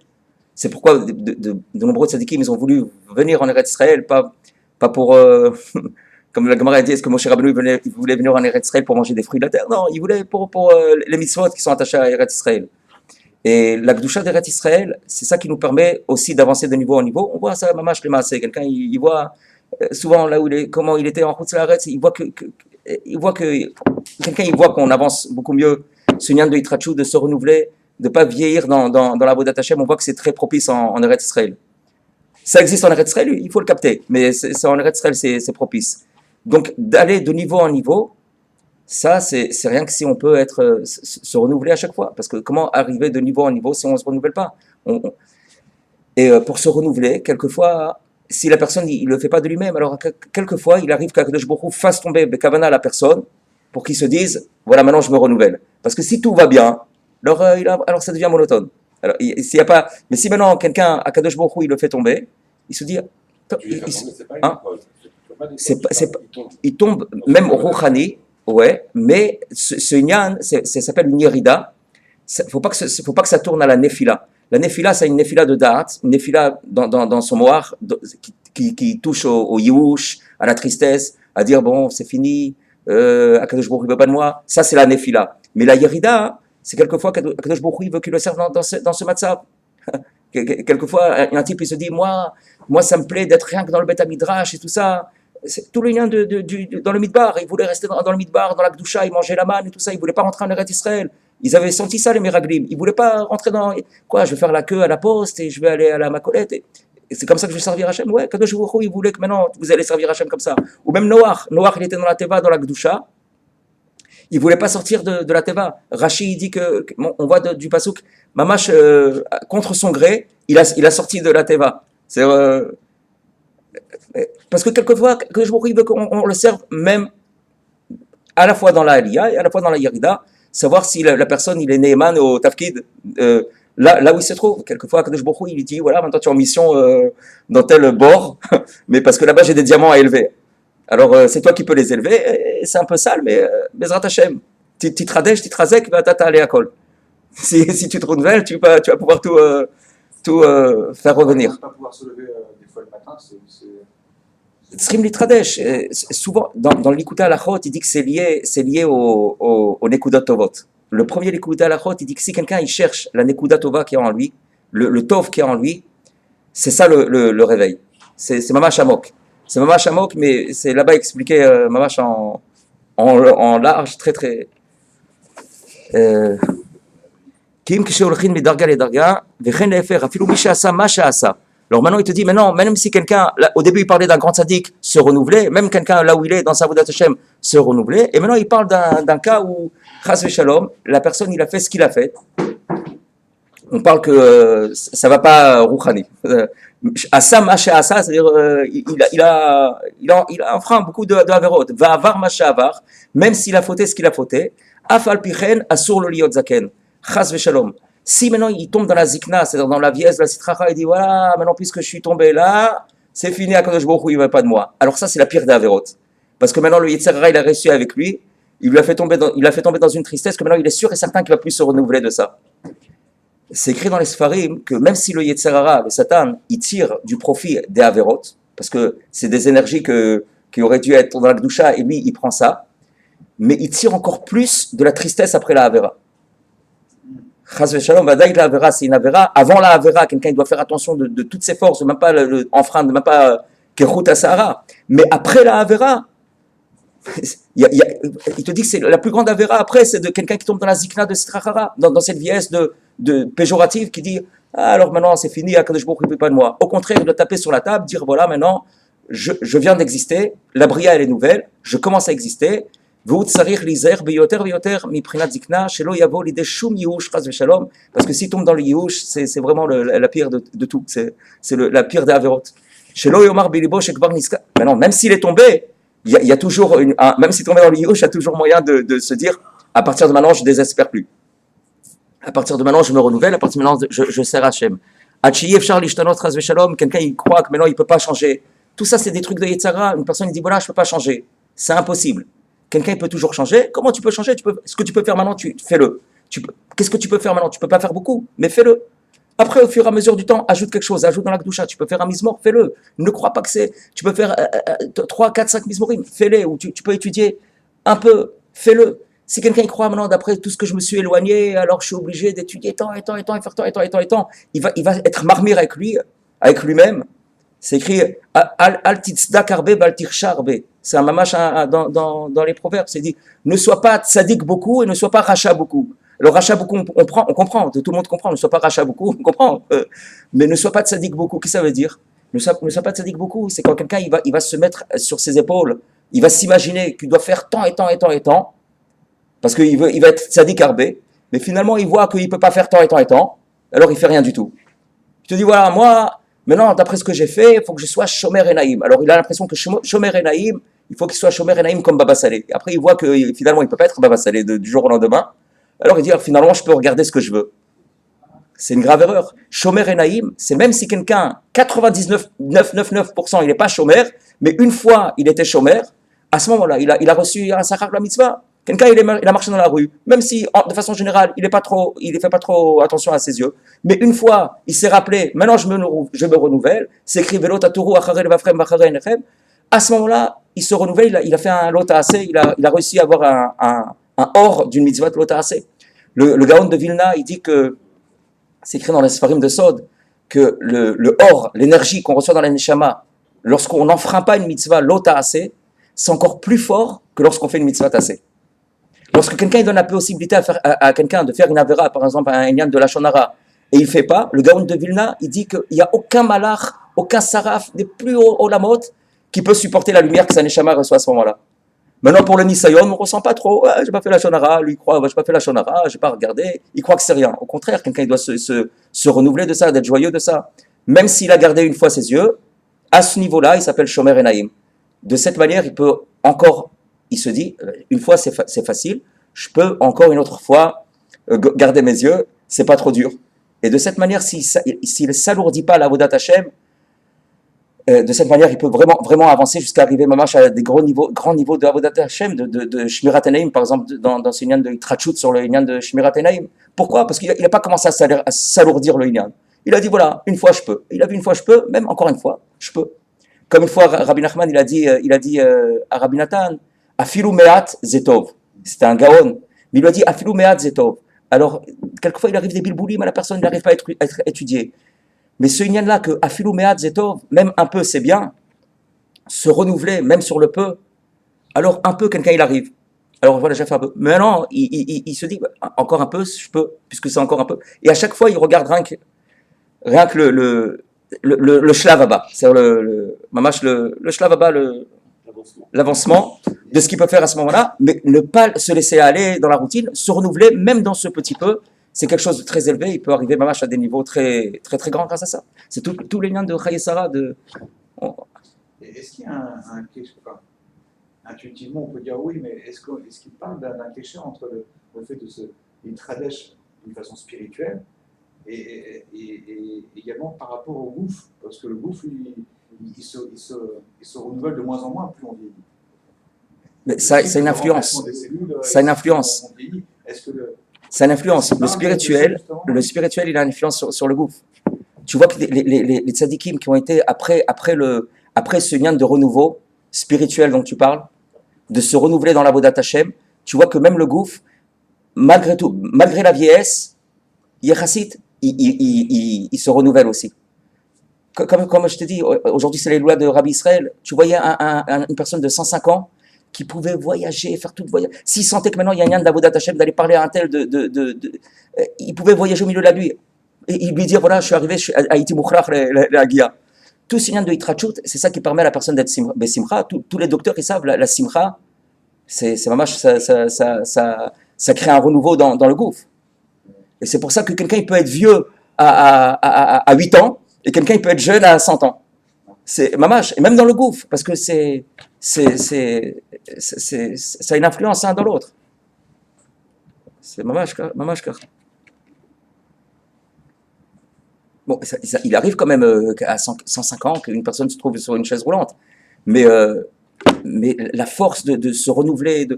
C'est pourquoi de nombreux tzadikim, ils ont voulu venir en Eretz Israël, pas pour, comme la Gemara a dit, est-ce que Moshe Rabbeinu il voulait venir en Eretz Israël pour manger des fruits de la terre? Non, il voulait pour les mitzvot qui sont attachés à Eretz Israël. Et la Gdusha d'Eretz Israël, c'est ça qui nous permet aussi d'avancer de niveau en niveau. On voit ça, mamash le maaseh. Quelqu'un, il voit souvent là où comment il était en route sur la il voit que quelqu'un, il voit qu'on avance beaucoup mieux. Ce lien de Yitrachut, de se renouveler, de ne pas vieillir dans la Vodat Hashem, on voit que c'est très propice en Eretz Israël. Ça existe en Eretz Israël, il faut le capter, mais c'est en Eretz Israël, c'est propice. Donc d'aller de niveau en niveau, ça c'est rien que si on peut se renouveler à chaque fois, parce que comment arriver de niveau en niveau si on ne se renouvelle pas? Et pour se renouveler, quelquefois, si la personne il le fait pas de lui-même, alors quelquefois il arrive qu'Akadosh Baruch Hu fasse tomber Bekavana la personne, pour qu'ils se disent, voilà, maintenant je me renouvelle. Parce que si tout va bien, alors ça devient monotone. Alors, s'il y a pas, mais si maintenant quelqu'un, Akadosh Baruch Hu, il le fait tomber, il se dit, il tombe même au Rouhani, ouais, mais ce Nyan, ça s'appelle une Yerida. Faut pas que ça tourne à la Nefila. La Nefila, c'est une Nefila de Da'at, une Nefila dans son moire, qui touche au Yiouch, à la tristesse, à dire, bon, c'est fini, Akadosh Baruch Hu veut pas de moi, ça c'est la Nefila. Mais la Yerida, c'est quelquefois Akadosh Baruch Hu veut qu'il le serve dans ce matzav. Quelquefois, un type il se dit, moi ça me plaît d'être rien que dans le Beth Midrash et tout ça. C'est tout le lien dans le Midbar. Il voulait rester dans le Midbar, dans la Gdusha, il mangeait la manne et tout ça. Il voulait pas rentrer en Eretz Israël. Ils avaient senti ça, les Meraglim. Ils voulaient pas rentrer dans, je vais faire la queue à la poste et je vais aller à la Macolette. Et c'est comme ça que je vais servir Hachem. Ouais, Kadosh Baruch Hu, il voulait que maintenant vous allez servir Hachem comme ça. Ou même Noach, il était dans la Teva, dans la Gdusha. Il voulait pas sortir de la Teva. Rashi dit on voit du pasuk, Mamash, contre son gré, il a sorti de la Teva. C'est parce que quelquefois, Kadosh Baruch Hu, il veut qu'on le serve même à la fois dans la Aliyah et à la fois dans la Yerida. savoir si la personne, il est Neeman au Tafkid, là où il se trouve. Quelquefois, Kadosh Baruch Hu, il lui dit, voilà, maintenant tu es en mission dans tel bord, mais parce que là-bas, j'ai des diamants à élever. Alors, c'est toi qui peux les élever, et c'est un peu sale, mais Bezrat Hashem, Titradej, Titrazek, va aller à Kol. Si tu te renouvelles, tu vas pouvoir tout faire revenir. Ne pas pouvoir se lever des fois le matin, Tzrim Litradesh, souvent, dans le Likuta Alachot, il dit que c'est lié au Nekuda Tovot. Le premier Likuta Alachot, il dit que si quelqu'un il cherche la Nekuda Tova qui est en lui, le Tov qui est en lui, c'est ça le réveil. C'est Mamash Amok. C'est Mamash Amok, mais c'est là-bas expliqué Mamash en large, très très. Kim Kisholchin Midarga les Darga, Vechen Lefer, Afilou Mishasa, Mashasa. Alors maintenant, il te dit, maintenant, même si quelqu'un, là, au début, il parlait d'un grand sadique se renouveler, même quelqu'un là où il est, dans sa Vodat Hashem, se renouveler, et maintenant, il parle d'un cas où, Chas Shalom, la personne, il a fait ce qu'il a fait. On parle que ça va pas Rouhani. Asa, Masha, Asa, c'est-à-dire, il a enfreint beaucoup de Averot. Va avoir Masha Avar, même s'il a fauté ce qu'il a fauté. Afal Pichen, Asur lo liot zaken. Chas Shalom. Si maintenant il tombe dans la zikna, c'est-à-dire dans la vieillesse, la sitracha, il dit voilà, maintenant puisque je suis tombé là, c'est fini, Akadosh Baruch Hu, il ne veut pas de moi. Alors ça, c'est la pire des Averot. Parce que maintenant le Yetzer Hara, il a réussi avec lui, il lui a fait tomber dans une tristesse que maintenant il est sûr et certain qu'il ne va plus se renouveler de ça. C'est écrit dans les Sfarim que même si le Yetzer Hara, le Satan, il tire du profit des Averot, parce que c'est des énergies qui auraient dû être dans la Gdusha, et lui, il prend ça, mais il tire encore plus de la tristesse après la Avera. Chas v'shalom, vadaï la avera, c'est une avera. Avant la avera, quelqu'un il doit faire attention de toutes ses forces, même pas enfreindre, même pas kechut asara. Mais après la avera, il te dit que c'est la plus grande avera après, c'est de quelqu'un qui tombe dans la zikna de sitrachara, dans cette vieillesse de péjorative qui dit ah, alors maintenant c'est fini, Akadosh Baruch Hu ne veut pas de moi. Au contraire, il doit taper sur la table, dire voilà maintenant je viens d'exister, la bria elle est nouvelle, je commence à exister. Parce que s'il tombe dans le Yiyush, c'est vraiment la pire de tout, c'est la pire des Averot. Maintenant, même s'il est tombé, il y a toujours, même s'il est tombé dans le Yiyush, il y a toujours moyen de se dire, à partir de maintenant, je ne désespère plus. À partir de maintenant, je me renouvelle, à partir de maintenant, je sers Hachem. Quelqu'un il croit que maintenant il ne peut pas changer. Tout ça, c'est des trucs de Yetzara. Une personne il dit, voilà, je ne peux pas changer. C'est impossible. Quelqu'un peut toujours changer. Comment tu peux changer? Ce que tu peux faire maintenant, fais-le. Qu'est-ce que tu peux faire maintenant? Tu ne peux pas faire beaucoup, mais fais-le. Après, au fur et à mesure du temps, ajoute quelque chose, ajoute dans la Gdusha. Tu peux faire un mismor, fais-le. Ne crois pas que c'est. Tu peux faire 3, 4, 5 mismorim, fais-les. Ou tu peux étudier un peu, fais-le. Si quelqu'un y croit maintenant, d'après tout ce que je me suis éloigné, alors je suis obligé d'étudier tant et tant et tant et faire tant et tant et tant et tant, il va être marmire avec lui-même. C'est écrit Al titzdak arbe bal tirsha arbe. C'est un mamash dans les proverbes. C'est dit ne sois pas tzadik beaucoup et ne sois pas racha beaucoup. Le racha beaucoup, on comprend, tout le monde comprend. Ne sois pas racha beaucoup, on comprend. Mais ne sois pas tzadik beaucoup. Qu'est-ce que ça veut dire? Ne sois pas tzadik beaucoup. C'est quand quelqu'un il va se mettre sur ses épaules, il va s'imaginer qu'il doit faire tant et tant et tant et tant, parce qu'il va être tzadik arbé. Mais finalement, il voit qu'il ne peut pas faire tant et tant et tant. Alors il fait rien du tout. Je te dis voilà, moi. Maintenant, d'après ce que j'ai fait, il faut que je sois Shomer et Naïm. Alors, il a l'impression que Shomer et Naïm, il faut qu'il soit Shomer et Naïm comme Baba Salé. Après, il voit que finalement, il ne peut pas être Baba Salé du jour au lendemain. Alors, il dit, finalement, je peux regarder ce que je veux. C'est une grave erreur. Shomer et Naïm, c'est même si quelqu'un, 99,999%, il n'est pas Shomer, mais une fois, il était Shomer, à ce moment-là, il a reçu un Sachar la mitzvah. Quelqu'un, il a marché dans la rue, même si, de façon générale, il ne fait pas trop attention à ses yeux. Mais une fois, il s'est rappelé, maintenant je me renouvelle, c'est écrit Velo Tatourou, Acharel Vafrem, Vacharel Nechem. À ce moment-là, il se renouvelle, il a fait un Lota Assez, il a réussi à avoir un or d'une mitzvah de Lota Assez. Le Gaon de Vilna, il dit que, c'est écrit dans les Sfarim de Sod, que le or, l'énergie qu'on reçoit dans la Neshama, lorsqu'on n'enfreint pas une mitzvah Lota Assez, c'est encore plus fort que lorsqu'on fait une mitzvah Assez. Lorsque quelqu'un donne la possibilité à quelqu'un de faire une avera, par exemple un Inyan de la Shonara, et il ne fait pas, le Gaon de Vilna, il dit qu'il n'y a aucun malach, aucun saraf des plus hauts olamot qui peut supporter la lumière que sa neshama reçoit à ce moment-là. Maintenant, pour le Nisayon, on ne ressent pas trop, je n'ai pas fait la Shonara, lui croit, je n'ai pas fait la Shonara, je n'ai pas regardé, il croit que c'est rien. Au contraire, quelqu'un il doit se renouveler de ça, d'être joyeux de ça. Même s'il a gardé une fois ses yeux, à ce niveau-là, il s'appelle Shomer et Naïm. De cette manière, il peut encore, il se dit, une fois c'est facile, je peux encore une autre fois garder mes yeux, c'est pas trop dur. Et de cette manière, s'il ne s'alourdit pas la Avodat Hashem, de cette manière, il peut vraiment avancer jusqu'à arriver mamash à des grands niveaux de Avodat Hashem, de Shmirat Enaim, par exemple, dans ce Inyan de Itrachut sur le Inyan de Shmirat Enaim. Pourquoi? Parce qu'il n'a pas commencé à s'alourdir le Inyan. Il a dit voilà, une fois je peux. Il a vu une fois je peux, même encore une fois, je peux. Comme une fois, Rabbi Nachman, il a dit à Rabbi Nathan, Afilu Me'at Zetov. C'était un gaon. Mais il lui a dit Afilu Me'at Zetov. Alors, quelquefois, il arrive des bilboulim à la personne, il n'arrive pas à être étudié. Mais ce Inyan-là, que Afilu Me'at Zetov, même un peu, c'est bien. Se renouveler, même sur le peu. Alors, un peu, quelqu'un, il arrive. Alors, voilà, j'ai fait un peu. Mais non, il se dit, encore un peu, je peux, puisque c'est encore un peu. Et à chaque fois, il regarde rien que le shlavaba, c'est-à-dire le shlavaba, l'avancement de ce qu'il peut faire à ce moment-là, mais ne pas se laisser aller dans la routine, se renouveler, même dans ce petit peu, c'est quelque chose de très élevé, il peut arriver mamash à des niveaux très, très, très grands grâce à ça. C'est tous les liens de Chaye Sarah. Est-ce qu'il y a un cliché, intuitivement on peut dire oui, mais est-ce qu'il parle d'un cliché entre le fait de se tradesh d'une façon spirituelle et également par rapport au gouffre, parce que le gouffre, il se renouvelle de moins en moins plus on vieillit. Mais ça a une influence. Ça a une influence. Ça a une influence. Le spirituel, il a une influence sur le gouffre. Tu vois que les tzadikim qui ont été après ce lien de renouveau spirituel dont tu parles, de se renouveler dans la Avodat Hashem, tu vois que même le gouffre, malgré tout, malgré la vieillesse, Yechassit, il se renouvelle aussi. Comme je te dis, aujourd'hui c'est les lois de Rabbi Israël. Tu voyais une personne de 105 ans qui pouvait voyager, faire tout le voyage. S'il sentait que maintenant il y a un lien d'Avodat Hashem, d'aller parler à un tel, il pouvait voyager au milieu de la nuit. Et il lui dire voilà, je suis arrivé à Iti Mouchrach, la Guia. Tout ce lien de Itrachut, c'est ça qui permet à la personne d'être Simcha. Tous les docteurs, ils savent, la Simcha, c'est vraiment, ça crée un renouveau dans le gouffre. Et c'est pour ça que quelqu'un il peut être vieux à 8 ans et quelqu'un il peut être jeune à 100 ans. C'est mamash, et même dans le gouffre, parce que ça a une influence l'un dans l'autre. C'est mamash car. Bon, il arrive quand même à 105 ans qu'une personne se trouve sur une chaise roulante, mais la force de se renouveler,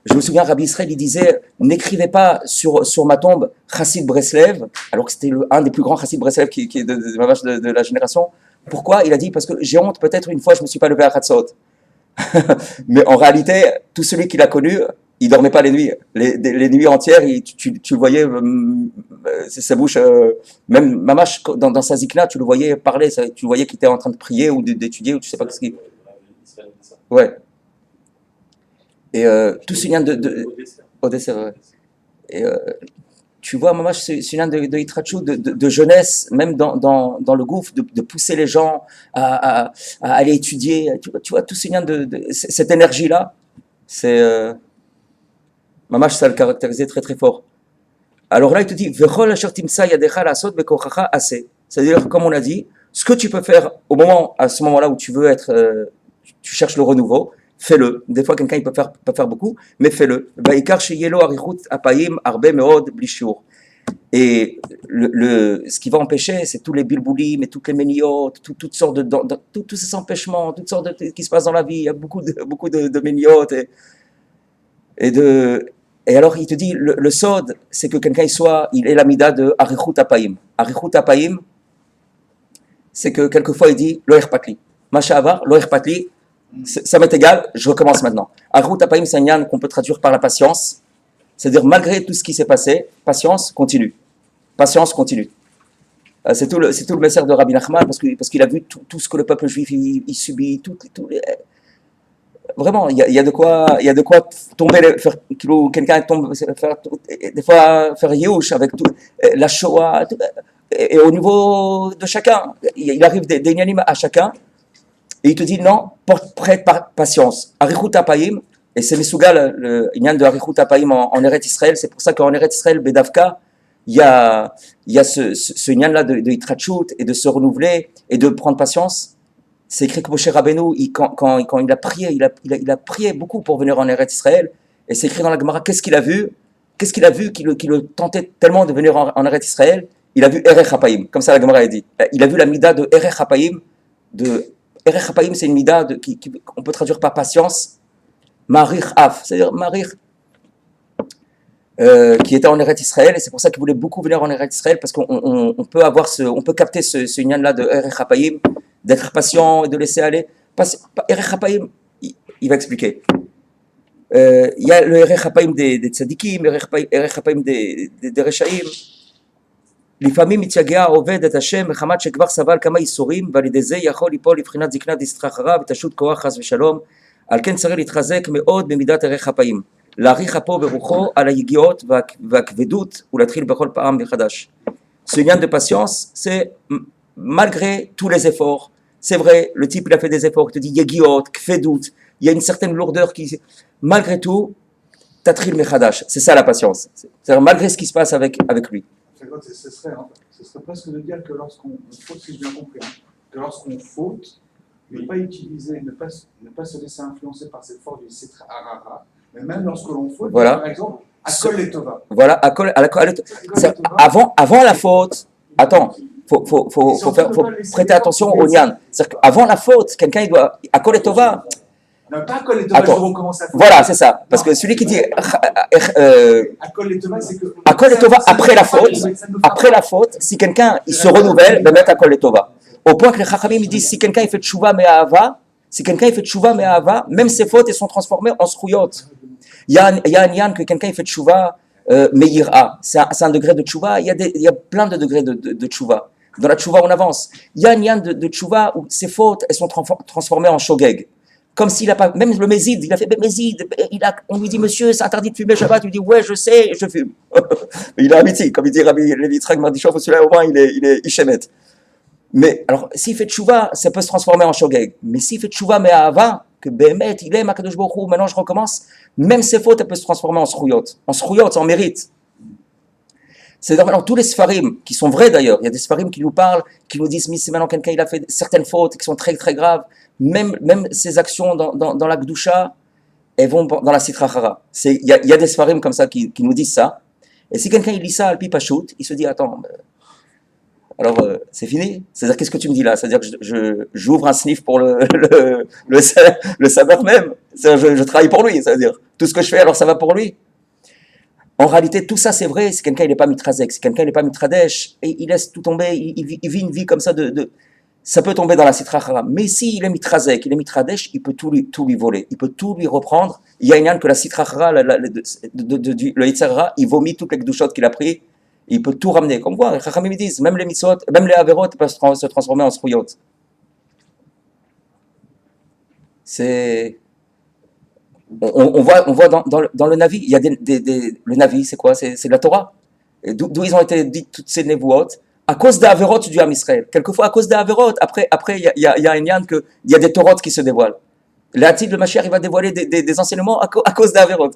je me souviens, Rabbi Israël, il disait n'écrivez pas sur ma tombe Chassid Breslev, alors que c'était un des plus grands Chassid Breslev qui est de la génération. Pourquoi? Il a dit parce que j'ai honte, peut-être une fois je me suis pas levé à Chatzot. Mais en réalité, tout celui qui l'a connu, il dormait pas les nuits. Les nuits entières, tu le voyais, sa bouche, même Mamash, dans sa zikna, tu le voyais parler, tu le voyais qu'il était en train de prier ou d'étudier, ou tu sais pas ce qu'il. Ouais. Et tout ce lien au dessert, ouais. Et tu vois, Mamash, ce lien de Itrachut, de jeunesse, même dans le gouffre, de pousser les gens à aller étudier. Tu vois, tout ce lien cette énergie-là, c'est. Mamash, ça le caractérisait très très fort. Alors là, il te dit, c'est-à-dire, comme on a dit, ce que tu peux faire à ce moment-là où tu veux être, tu cherches le renouveau, fais-le. Des fois, quelqu'un il peut faire beaucoup, mais fais-le. Et ce qui va empêcher, c'est tous les bilboulim et toutes les méniotes, toutes sortes tous ces empêchements, toutes sortes qui se passent dans la vie. Il y a beaucoup de méniotes et alors, il te dit, le sod, c'est que quelqu'un il est l'amida de Arichut Apayim. Arichut Apayim, c'est que quelquefois il dit, lo erpatli. Machavar, lo erpatli, ça m'est égal, je recommence maintenant. Arichut Apayim, c'est un yan qu'on peut traduire par la patience. C'est-à-dire, malgré tout ce qui s'est passé, patience, continue. Patience, continue. C'est tout le message de Rabbi Nachman, parce qu'il a vu tout ce que le peuple juif, il subit, vraiment, il y a de quoi tomber, quelqu'un tombe, des fois faire Yehush avec tout, la Shoah, et au niveau de chacun, il arrive des inanimes à chacun, et il te dit non, prête patience. Arichut Apayim, et c'est Mesougal, le inyan de Arichut Apayim en Eretz Israël, c'est pour ça qu'en Eretz Israël, Bedavka, il y a ce inyan là de Itrachut et de se renouveler et de prendre patience. c'est écrit que Moshe Rabbeinu, quand il a prié, il a prié beaucoup pour venir en Eretz Israël. Et c'est écrit dans la Gemara, qu'est-ce qu'il a vu qui le tentait tellement de venir en Eretz Israël? Il a vu Erech Hapaim, comme ça la Gemara a dit. Il a vu la mida de Erech Hapaim. Erech Hapaim, c'est une mida qu'on peut traduire par patience. Marich Af, c'est-à-dire Marich, qui était en Eretz Israël, et c'est pour ça qu'il voulait beaucoup venir en Eretz Israël, parce qu'on peut capter ce yann-là de Erech Hapaim, d'être patient et de laisser aller. Erech Hapaim, il va expliquer. Il y a le Erech Hapaim des tzadikim, Erech Hapaim des Reshaim. לפעמים מתייגע העובד את השם מחמת שכבר סבל כמה איסורים ועל ידי זה יכול ליפול לבחינת זקנה דסטרחרה ותשות כוח חס ושלום. על כן צריך להתחזק מאוד במידת ערך הפעים, להעריך אפו ברוחו על היגיעות והכבדות ולהתחיל בכל פעם מחדש. Ce lien de patience, c'est malgré tous les efforts. C'est vrai, le type il a fait des efforts, il te dit yegiot, kvedut, il y a une certaine lourdeur qui, malgré tout, tatril mechadash. C'est ça la patience. C'est-à-dire malgré ce qui se passe avec lui. Ce serait presque de dire que lorsqu'on faute, si j'ai bien compris, que lorsqu'on faute, ne pas utiliser, ne pas se laisser influencer par cette force du Sitra Harara, mais même lorsque l'on faute, voilà. Par exemple, Akol et Tova. Voilà, avant la faute, attends, faut prêter attention au nian. C'est-à-dire qu'avant la faute, quelqu'un il doit, Akol et Tova. Non, pas Akol et Tova, je recommence à faire. Voilà, c'est ça. Parce que celui qui dit Akol et Tova, c'est que. Akol et Tova après la faute, si quelqu'un il se renouvelle, de mettre Akol et Tova. Au point que les Chachamim ils disent si quelqu'un il fait tchouva me'ahava, même ses fautes elles sont transformées en srouyot. Il y a un yan que quelqu'un il fait tchouva me'ira. C'est un degré de tchouva. Il y a plein de degrés de tchouva. Dans la tchouva on avance. Il y a un yan de tchouva où ses fautes elles sont transformées en shogeg. Comme s'il n'a pas, même le Mézid, il a fait Mézid, on lui dit monsieur, c'est interdit de fumer Shabbat, il dit ouais, je sais, je fume. Il est amitié, comme il dit Rabbi Levi Yitzhak Mardishov, celui-là au moins il est Ishemet. Mais alors, s'il fait tchouva, ça peut se transformer en shogeg. Mais s'il fait tchouva mais Ahava, que Behemet, il aime Akadosh Baruch Hu, maintenant je recommence, même ses fautes, elles peuvent se transformer en srouyot, en mérite. C'est alors tous les sfarim, qui sont vrais d'ailleurs, il y a des sfarim qui nous parlent, qui nous disent, mais c'est maintenant quelqu'un il a fait certaines fautes qui sont très très graves, même ses actions dans la Gdusha, elles vont dans la Sitra Hara. Il y a des sfarim comme ça qui nous disent ça, et si quelqu'un il lit ça al pi pashut, il se dit, attends, alors c'est fini? C'est-à-dire qu'est-ce que tu me dis là? C'est-à-dire que j'ouvre un sniff pour le saveur même, je travaille pour lui, c'est-à-dire tout ce que je fais alors ça va pour lui. En réalité, tout ça c'est vrai si quelqu'un il n'est pas mitrazek, si quelqu'un il n'est pas mitradesh, et il laisse tout tomber, il vit une vie comme ça ça peut tomber dans la Sitra Hara. Mais s'il est mitrazek, il est mitradesh, il peut tout lui voler, il peut tout lui reprendre. Il y a une yann que la Sitra Hara, le Yetzer Hara, il vomit toutes les gdouchot qu'il a pris, il peut tout ramener. Comme quoi, les Chachamim disent, même les mitzvot, même les averot peuvent se transformer en srouyot. On voit dans le Navi, il y a le Navi, c'est quoi? C'est la Torah. D'où ils ont été dites toutes ces névouot à cause des averot du Ham Israël. Quelquefois, à cause des averot, après il y a un yann qu'il y a des Torot qui se dévoilent. L'Atid, le Mashiach, il va dévoiler des enseignements à cause des averot.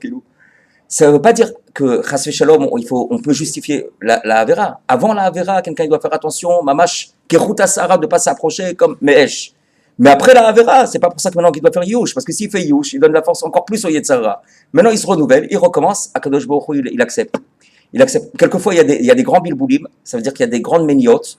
Ça ne veut pas dire que, chas v'shalom, on peut justifier la avera. Avant la avera, quelqu'un doit faire attention, mamash, keruta sara, de ne pas s'approcher comme me'esh. Mais après la avera, c'est pas pour ça que maintenant qu'il doit faire yush, parce que s'il fait yush, il donne la force encore plus au Yetzara. Maintenant il se renouvelle, il recommence, Akadosh Baruch Hu, il accepte. Quelquefois il y a des grands bilboulim, ça veut dire qu'il y a des grandes méniotes.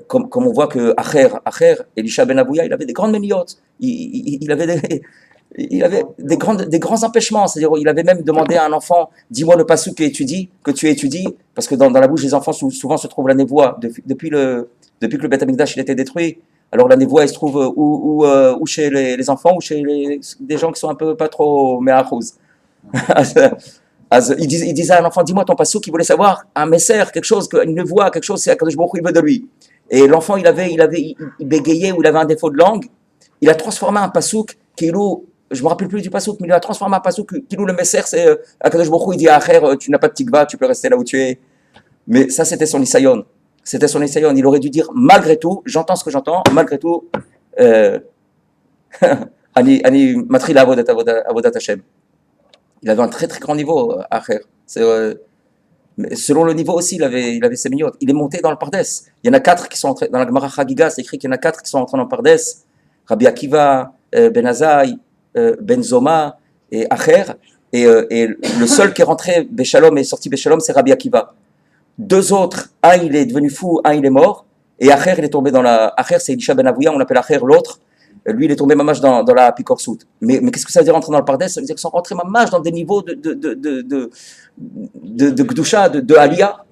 Comme on voit que Acher, Elisha ben Avouya, il avait des grandes méniotes. Il avait des grands empêchements, c'est-à-dire il avait même demandé à un enfant, dis-moi le pasuk que tu étudies, parce que dans la bouche des enfants souvent se trouve la névoie, depuis que le Beth Amikdash il était détruit. Alors la névoie elle se trouve ou chez les enfants ou chez des gens qui sont un peu pas trop me'achuz. Il disait à un enfant, dis-moi ton pasuk, il voulait savoir un messer, quelque chose, une névoie, quelque chose, c'est Akadosh Baruch Hu il veut de lui. Et l'enfant il bégayait ou il avait un défaut de langue, il a transformé un pasuk Kilou, je me rappelle plus du pasuk, mais il a transformé un pasuk Kilou le messer, c'est Akadosh Baruch Hu il dit à Acher, tu n'as pas de tikva, tu peux rester là où tu es. Mais ça c'était son isayon. Il aurait dû dire, malgré tout, j'entends ce que j'entends, malgré tout, Ani matri la avodat Hashem. Il avait un très très grand niveau, Acher. Mais selon le niveau aussi, il avait ses mignons. Il est monté dans le Pardes. Il y en a 4 qui sont entrés, dans la Gemara Chagiga, c'est écrit qu'il y en a 4 qui sont entrés dans le Pardes. Rabbi Akiva, Ben Azai, Ben Zoma et Acher. Et le seul qui est rentré Béchalom et sorti Béchalom, c'est Rabbi Akiva. Deux autres, un il est devenu fou, un il est mort. Et Acher, il est tombé dans la. Acher, c'est Elisha Ben Avouya, on l'appelle Acher, l'autre. Lui, il est tombé mamash dans la Pikorsout. Mais qu'est-ce que ça veut dire rentrer dans le Pardes? Ça veut dire qu'ils sont rentrés mamash dans des niveaux de Gdusha, de Aliyah.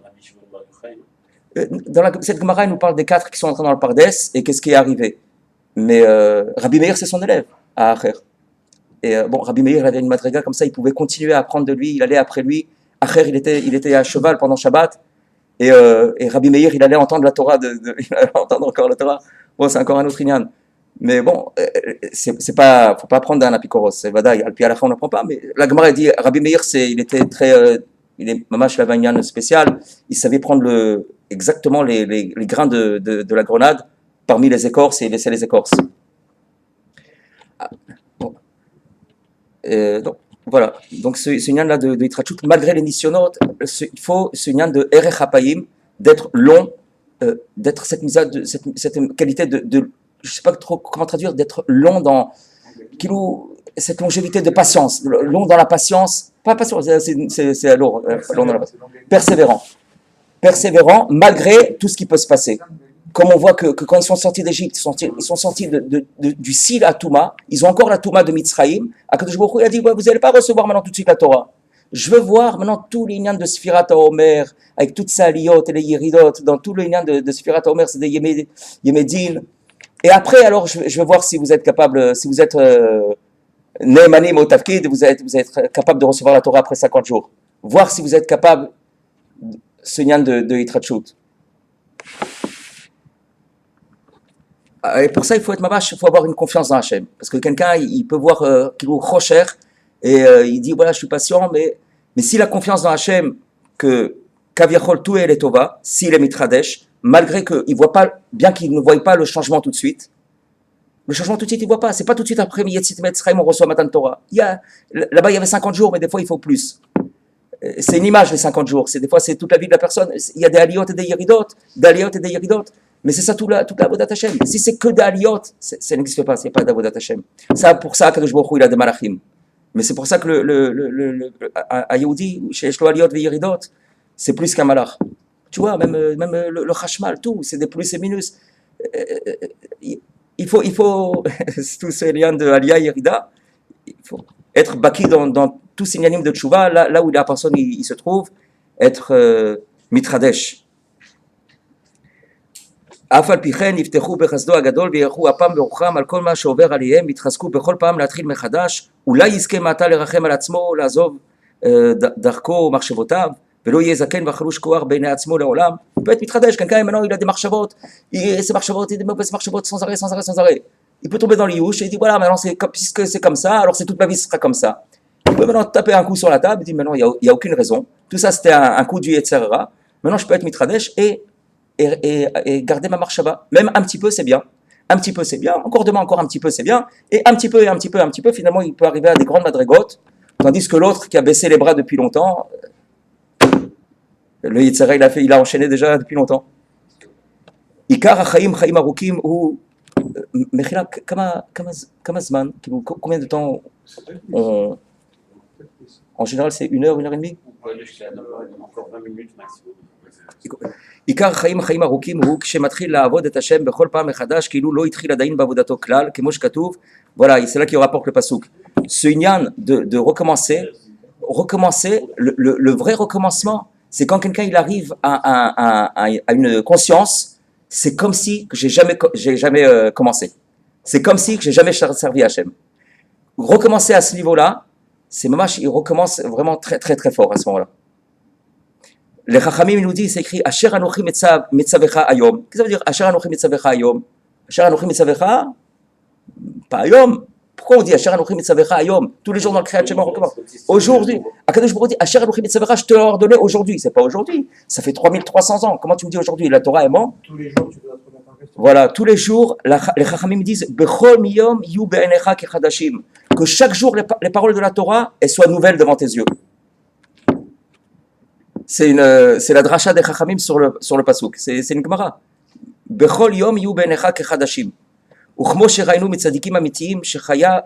Cette Gemara, il nous parle des quatre qui sont entrés dans le Pardes et qu'est-ce qui est arrivé. Mais Rabbi Meir, c'est son élève, à Acher. Et Rabbi Meir avait une madriga comme ça, il pouvait continuer à apprendre de lui, il allait après lui. Acher, il était à cheval pendant Shabbat. Et Rabbi Meir, il allait entendre la Torah, il allait entendre encore la Torah. Bon, c'est encore un autre inyan. Mais bon, c'est pas, faut pas prendre d'un apikoros. C'est vadaï. Al pi alacha, on n'apprend pas. Mais la Gemara dit, Rabbi Meir, il était très, il est mamash la vanyan spécial. Il savait prendre exactement les grains de la grenade parmi les écorces et laisser les écorces. Bon. Donc, voilà. Donc, ce inyan là de Yitrachut, malgré les nisyonotes, il faut ce inyan de Erech Hapayim, d'être long, d'être cette qualité de je ne sais pas trop comment traduire, d'être long dans cette longévité de patience, long dans la patience, pas patience, c'est lourd, long dans la patience, persévérant malgré tout ce qui peut se passer. Comme on voit que quand ils sont sortis d'Égypte, ils sont sortis du Sil à Touma, ils ont encore la Touma de Mitzraïm. Akadosh Baruch Hu a dit, vous n'allez pas recevoir maintenant tout de suite la Torah. Je veux voir maintenant tous les lignes de Sfirat HaOmer, avec toutes ces aliyot et les yiridot, dans tous les lignes de Sfirat HaOmer, c'est des Yemedin. Et après, alors, je veux voir si vous êtes capable, si vous êtes Ne'emanim au Tafkid, vous êtes capable de recevoir la Torah après 50 jours. Voir si vous êtes capable, ce nyan de Yitrachut. Et pour ça, il faut être mamash, il faut avoir une confiance dans Hachem. Parce que quelqu'un, il peut voir qu'il est trop cher, et il dit, voilà, je suis patient, mais s'il a confiance dans Hachem, que Kaviachol tout est tova, s'il est mitradesh, malgré qu'il voit pas, bien qu'il ne voie pas le changement tout de suite, il voit pas. C'est pas tout de suite après Yetzit Metzraim on reçoit Matan Torah. Là-bas il y avait 50 jours, mais des fois il faut plus. C'est une image les 50 jours. Des fois c'est toute la vie de la personne. Il y a des aliyot et des yeridot, mais c'est ça toute la avodat Hashem. Si c'est que des aliyot, ça n'existe pas. C'est pas d'avodat Hashem. Ça pour ça Kadosh Baruch Hu il a des malachim. Mais c'est pour ça que le Yehudi chez Shlo aliyot et yeridot, c'est plus qu'un malach. Tu vois, même le chashmal, tout, c'est des plus et minus. Il faut tous ces liens de Aliyah Yerida, il faut être baki dans tous ces liens de Tchouva, là où la personne il se trouve, être mitradesh. אף על פי כן יפתחו בחסדו הגדול וירחו הפעם ברוחם על כל מה שעובר עליהם, יתחזקו בכל פעם להתחיל מחדש, אולי יזכה מעתה לרחם על עצמו, לעזוב דרכו ומחשבותיו, ולא יהיה זקן וחלוש כוח בעיני עצמו לעולם. הוא peut être מתחדש, quelqu'un maintenant il a des marchavot, ces marchavot, il a des mauvaises marchavot sans arrêt. Il peut tomber dans l'iyouch et il dit voilà, maintenant puisque c'est comme ça, alors c'est toute ma vie sera comme ça. Il peut maintenant taper un coup sur la table, il dit maintenant il n'y a aucune raison, tout ça c'était un coup du Yetzerara, maintenant je peux être mitradesh et garder ma marchava. Même un petit peu c'est bien, encore demain encore un petit peu c'est bien, et un petit peu, finalement il peut arriver à des grandes madrigotes, tandis que l'autre qui a baissé les bras depuis longtemps, le Yitzhara il a enchaîné déjà depuis longtemps. Ikar hachaim chaim arukim ou mechila kama zman, combien de temps en général c'est 1 heure, 1 heure et demie. Encore 20 minutes maximum. עיקר חיים ארוכים הוא כשמתחיל לעבוד את השם בכל פעם מחדש כאילו לא התחיל עדיין בעבודתו כלל, כמו שכתוב, voilà, c'est là qu'il rapporte le pasuk. Ce inyan de recommencer, le vrai recommencement, c'est quand quelqu'un il arrive à une conscience, c'est comme si que j'ai jamais commencé. C'est comme si que j'ai jamais servi Hachem. Recommencer à ce niveau-là, c'est mamash, il recommence vraiment très très très fort à ce moment-là. Les Chachamim nous disent, c'est écrit Asher Anochi Metzavecha Ayom. Qu'est-ce que ça veut dire Asher Anochi Metzavecha Ayom? Asher Anochi Metzavecha, pas Ayom. Pourquoi on dit Asher Anochi Metzavecha Ayom? Tous les jours dans le Kriyat Shema on recommence. Aujourd'hui, Akadosh Baruch Hu dit Asher Anochi Metzavecha, je te l'ai ordonné aujourd'hui. C'est pas aujourd'hui. Ça fait 3300 ans. Comment tu me dis aujourd'hui? La Torah est morte. Tous les jours, tu dois te remettre en question. Voilà, tous les jours, les Chachamim disent Bechol miyom yu be'enecha kechadashim. Que chaque jour, les paroles de la Torah, elles soient nouvelles devant tes yeux. C'est la dracha des Chachamim sur le pasuk. C'est une Gemara. Bechol yom yu be'enecha kechadashim. וכמו שראינו מצדיקים אמיתיים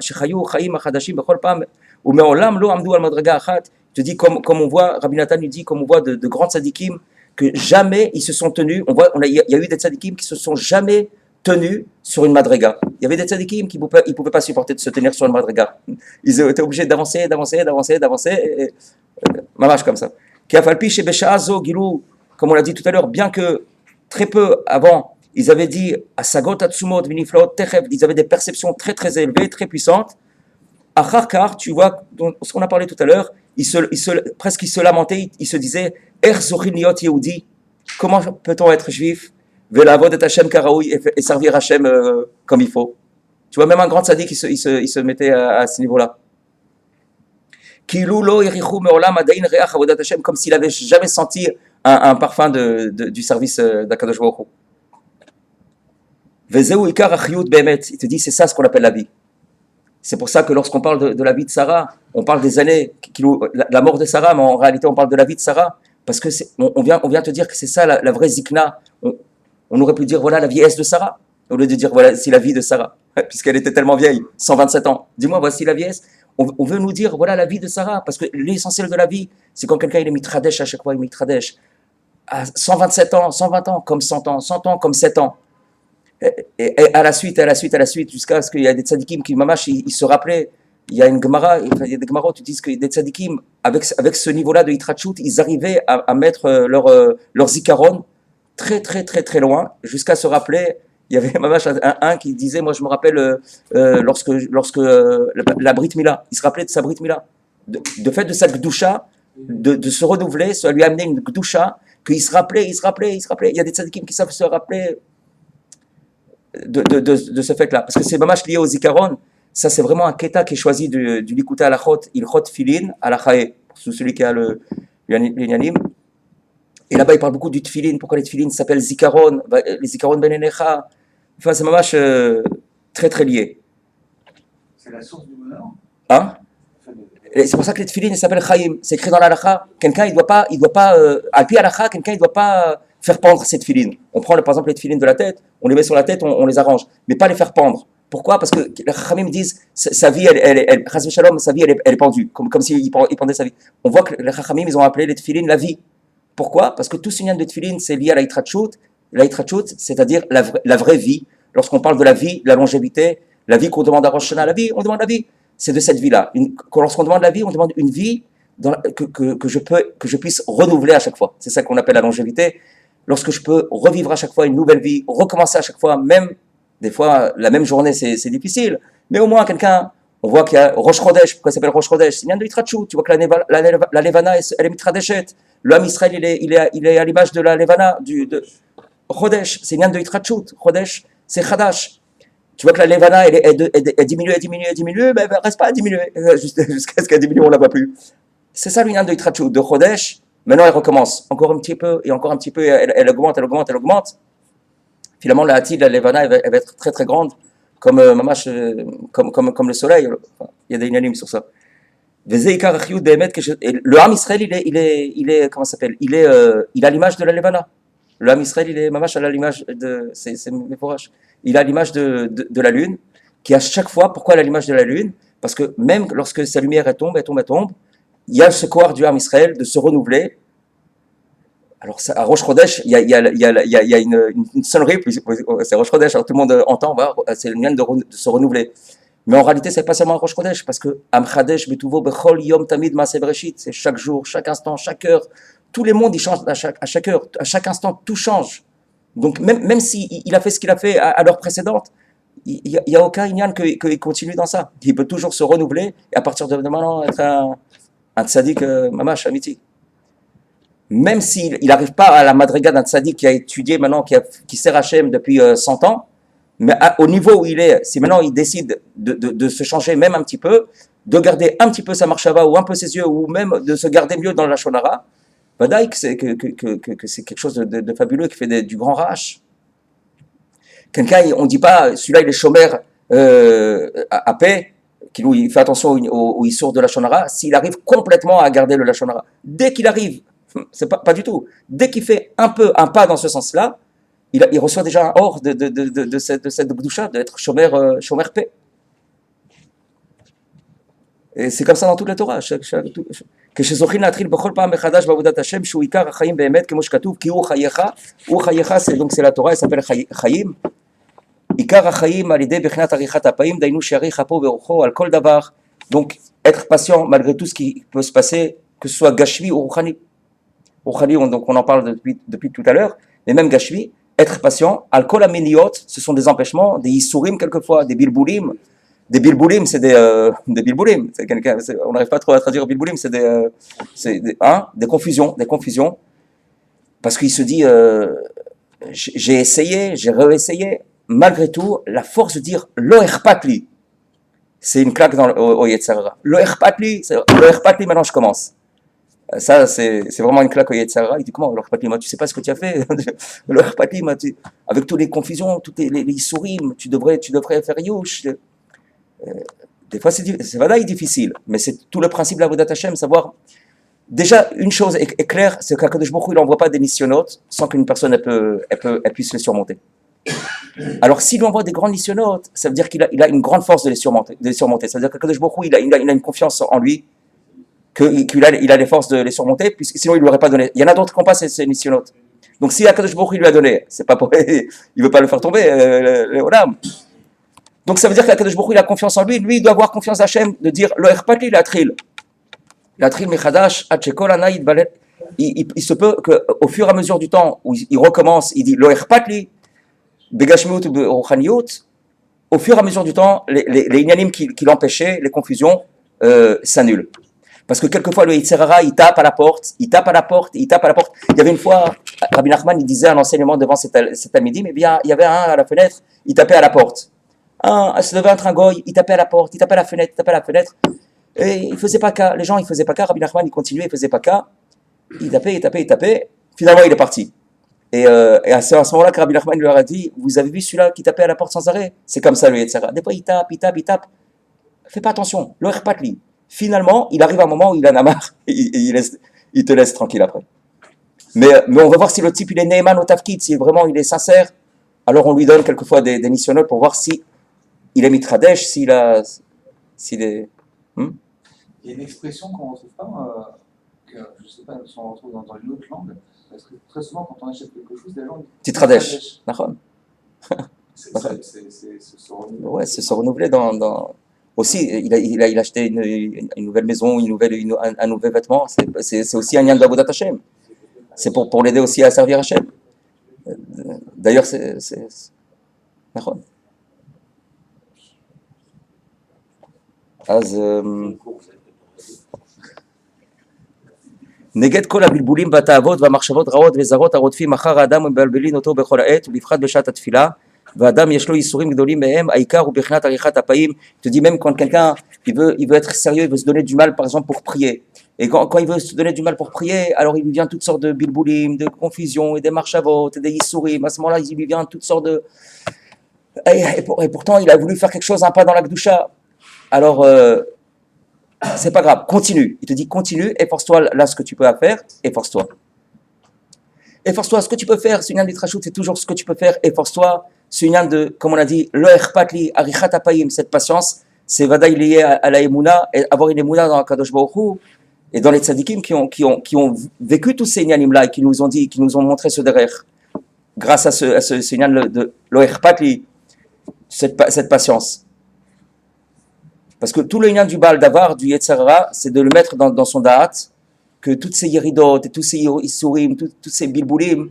שחיו חיים החדשים בכל פעם ומעולם לא עמדו על מדרגה אחת. Je te dis comme on voit, Rabbi Nathan nous dit comme on voit de grands tzadikim que jamais ils se sont tenus, il y a eu des tzadikim qui se sont jamais tenus sur une madriga. Il y avait des tzadikim qui ne pouvaient pas supporter de se tenir sur une madriga. Ils étaient obligés d'avancer, mamash comme ça. Comme on l'a dit tout à l'heure, bien que très peu avant, ils avaient dit Asagot Atsumot Viniflaot Techev, ils avaient des perceptions très très élevées, très puissantes. Acharkar, tu vois, ce qu'on a parlé tout à l'heure, presque ils se lamentaient, ils se disaient Erzochin Yehudi, comment peut-on être juif, Velavod et Hashem Karaoui, et servir Hashem comme il faut. Tu vois, même un grand tzaddik, il se mettait à ce niveau-là. Comme s'il n'avait jamais senti un parfum du service d'Akadosh Baruch Hu. Il te dit, c'est ça ce qu'on appelle la vie. C'est pour ça que lorsqu'on parle de la vie de Sarah, on parle des années, la mort de Sarah, mais en réalité on parle de la vie de Sarah, parce que on vient te dire que c'est ça la vraie zikna. On aurait pu dire voilà la vieillesse de Sarah, au lieu de dire voilà c'est la vie de Sarah, puisqu'elle était tellement vieille, 127 ans. Dis-moi voici la vieillesse. On veut nous dire voilà la vie de Sarah, parce que l'essentiel de la vie, c'est quand quelqu'un il est mitradesh à chaque fois, il est mitradesh. À 127 ans, 120 ans, comme 100 ans, 100 ans, comme 7 ans. Et à la suite, jusqu'à ce qu'il y a des tzadikim qui, mamash, ils se rappelaient, il y a une Gemara, il y a des Gemarot qui disent que des tzadikim, avec ce niveau-là de Yitrachut, ils arrivaient à mettre leur zikaron très, très, très, très loin, jusqu'à se rappeler, il y avait mamash un qui disait, moi je me rappelle, lorsque la Brit Mila, il se rappelait de sa Brit Mila, de fait de sa Gdusha, de se renouveler, ça lui a amené une Gdusha, qu'il se rappelait, il y a des tzadikim qui savent se rappeler de ce fait-là, parce que c'est mamash lié au zikaron. Ça c'est vraiment un keta qui est choisi du Likuta Alachot, Ilchot Filin Alachae, pour celui qui a le Yannim. Et là-bas il parle beaucoup du tfilin, pourquoi les tfilin s'appellent zikaron, les zikaron benenecha, enfin c'est mamash très très lié. C'est la source du bonheur. Hein? Et c'est pour ça que les tfilin s'appellent chaim, c'est écrit dans l'alacha, quelqu'un il doit pas alpi alacha, quelqu'un il doit pas faire pendre ces tfilin. On prend par exemple les tfilin de la tête, on les met sur la tête, on les arrange, mais pas les faire pendre. Pourquoi? Parce que les chachamim disent sa vie, sa vie elle est pendue, comme s'il pendait sa vie. On voit que les chachamim ils ont appelé les tfilin la vie. Pourquoi? Parce que tout ce lien de tfilin c'est lié à la yitrachut, c'est-à-dire la vraie vie. Lorsqu'on parle de la vie, de la longévité, la vie qu'on demande à Rosh Hashanah, on demande la vie. C'est de cette vie-là. Lorsqu'on demande la vie, on demande une vie que je puisse renouveler à chaque fois. C'est ça qu'on appelle la longévité. Lorsque je peux revivre à chaque fois une nouvelle vie, recommencer à chaque fois, même des fois la même journée c'est difficile, mais au moins quelqu'un, on voit qu'il y a Rosh Chodesh, pourquoi ça s'appelle Rosh Chodesh, c'est bien de Yitrachut, tu vois que la Levana elle est mitradeshet, le Ham Israël il est à l'image de la Levana, de Chodesh, c'est bien de Yitrachut, Chodesh c'est Chadash. Tu vois que la Levana elle diminue, mais elle ne reste pas à diminuer, jusqu'à ce qu'elle diminue, on ne la voit plus. C'est ça l'union de Yitrachut, de Chodesh. Maintenant, elle recommence encore un petit peu, et encore un petit peu, elle augmente. Finalement, la Hatid, la Levana, elle va être très très grande, comme le soleil. Il y a des unanimes sur ça. Le Ham Israël, il est comment ça s'appelle? Il a l'image de la Levana. Le Ham Israël, il est mamash à l'image de, c'est mes fourrages. Il a l'image de la lune, qui à chaque fois, pourquoi elle a l'image de la lune? Parce que même lorsque sa lumière elle tombe, il y a ce corps du Ham Israël de se renouveler. Alors ça, à Rosh Chodesh, il y a une sonnerie, c'est Rosh Chodesh, alors tout le monde entend, c'est le lien de se renouveler. Mais en réalité, c'est pas seulement à Rosh Chodesh, parce que Am Chadesh Betuvo Bechol Yom Tamid Maaseh Bereshit, c'est chaque jour, chaque instant, chaque heure. Tous les mondes, ils changent à chaque heure, à chaque instant, tout change. Donc même s'il a fait ce qu'il a fait à l'heure précédente, il n'y a aucun inyan qu'il continue dans ça. Il peut toujours se renouveler et à partir de maintenant être un tzaddik mamash amiti. Même s'il n'arrive pas à la madriga d'un tzaddik qui a étudié maintenant, qui sert Hachem depuis 100 ans, mais au niveau où il est, si maintenant il décide de se changer même un petit peu, de garder un petit peu sa marchava ou un peu ses yeux, ou même de se garder mieux dans la shonara, vadaï que c'est quelque chose de fabuleux qui fait du grand rach. Quelqu'un, on ne dit pas, celui-là il est chômeur à paix, il fait attention au issour de la shonara, s'il arrive complètement à garder le lachonara. Dès qu'il arrive, c'est pas du tout, dès qu'il fait un pas dans ce sens-là, il reçoit déjà un or de cette Gdusha, d'être Shomer Peh. Et c'est comme ça dans toute la Torah. כשזוכים להתחיל בכל פעם מחדש בעבודת השם, שהוא עיקר החיים באמת, כמו שכתוב, כי הוא חייך, c'est la Torah, elle s'appelle חיים. עיקר החיים על ידי בחינת עריכת אפיים, דהיינו שיאריך אפו ורוחו על כל דבר. Donc, être patient malgré tout ce qui peut se passer, que ce soit gashmi ou rouchani. Rouchani, donc on en parle depuis tout à l'heure, mais même gashmi, être patient, al kol ameniot, ce sont des empêchements, des isurim quelquefois, des bilboulim. Des bilboulim, c'est des bilboulim. On n'arrive pas trop à traduire bilboulim, c'est des confusions. Parce qu'il se dit, j'ai essayé, j'ai réessayé. Malgré tout, la force de dire lo erpatli, c'est une claque au Yetzer Hara. Lo erpatli, maintenant je commence. Ça, c'est vraiment une claque au Yetzer Hara. Il dit comment, lo erpatli, tu sais pas ce que tu as fait. Lo erpatli, avec toutes les confusions, toutes les sourim, tu devrais faire youch. Des fois, c'est vadaï difficile, mais c'est tout le principe de la Avodat Hashem, savoir. Déjà, une chose est claire, c'est qu'Akadosh Baruch Hu, il n'envoie pas des nisyonotes sans qu'une personne elle puisse les surmonter. Alors, s'il lui envoie des grands nisyonotes, ça veut dire qu'il a une grande force de les surmonter. Ça veut dire qu'Akadosh Baruch Hu, il a une confiance en lui, qu'il a les forces de les surmonter, puisque sinon il ne lui aurait pas donné. Il y en a d'autres qui n'ont pas ces nisyonotes. Donc, si Akadosh Baruch Hu lui a donné, c'est pas pour il ne veut pas le faire tomber, le olam. Donc ça veut dire qu'Akadosh Baruch Hu, il a confiance en lui, il doit avoir confiance à Hachem, de dire lo erpatli l'atril mechadash ad shekol anaïd balet. Il se peut qu'au fur et à mesure du temps où il recommence, il dit lo erpatli begashmiut beruchaniyut, au fur et à mesure du temps, les inyanim qui l'empêchaient, les confusions s'annulent. Parce que quelquefois le Yetzer Hara, il tape à la porte. Il y avait une fois, Rabbi Nachman, il disait un enseignement devant cet midi, mais bien il y avait un à la fenêtre, il tapait à la porte. Se levait un tringoy, il tapait à la porte, il tapait à la fenêtre, et il faisait pas cas. Les gens, ils faisaient pas cas. Rabbi Nachman, il continuait, il faisait pas cas. Il tapait. Finalement, il est parti. Et c'est à ce moment-là que Rabbi Nachman lui a dit, vous avez vu celui-là qui tapait à la porte sans arrêt? C'est comme ça le Yetzer Hara. Des fois, il tape. Fais pas attention, lo erpatli. Finalement, il arrive à un moment où il en a marre, il te laisse tranquille après. Mais on va voir si le type, il est Neeman au Tafkid, si vraiment il est sincère. Alors on lui donne quelquefois des nisyonotes pour voir si il est mitradesh, s'il est... Il y a une expression qu'on ne retrouve pas, que je ne sais pas si on retrouve dans une autre langue, parce que très souvent quand on achète quelque chose, les gens disent Titradesh. C'est se renouveler. Ouais, c'est se renouveler dans... Aussi, il a acheté une nouvelle maison, un nouvel vêtement, c'est aussi un lien de la Avodat Hashem. C'est pour l'aider aussi à servir Hashem. D'ailleurs, c'est נכון. אז נגד כל הבלבולים והתאוות והמחשבות רעות וזרות הרודפים אחר האדם ומבלבלים אותו בכל העת ובפרט בשעת התפילה, והאדם יש לו ייסורים גדולים מהם, העיקר הוא בחינת עריכת אפיים. Tu dis même quand quelqu'un il veut être sérieux, il veut se donner du mal par exemple pour prier, et quand il veut se donner du mal pour prier, alors il lui vient toutes sortes de bilboulim, de confusions et des marchavot et des isurim. À ce moment-là il lui vient toutes sortes de... Et pourtant il a voulu faire quelque chose, un pas dans la Gdusha. Alors c'est pas grave, continue. Il te dit continue, efforce-toi là ce que tu peux faire, efforce-toi. Efforce-toi, ce que tu peux faire, c'est une âme d'Itrachut, c'est toujours ce que tu peux faire, efforce-toi. C'est une âme de, comme on a dit, lo erpatli, arichat apayim, cette patience, c'est vadaï lié à la émouna, et avoir une émouna dans Kadosh Baruch Hu, et dans les tzadikim qui ont vécu tous ces inyanim-là, et qui nous ont dit, qui nous ont montré ce derrière, grâce à ce inyan de lo erpatli, cette patience. Parce que tout le inyan du Baal Davar, du Yetzer Hara, c'est de le mettre dans son da'at, que toutes ces yéridot et tous ces isurim, tous ces bilboulim,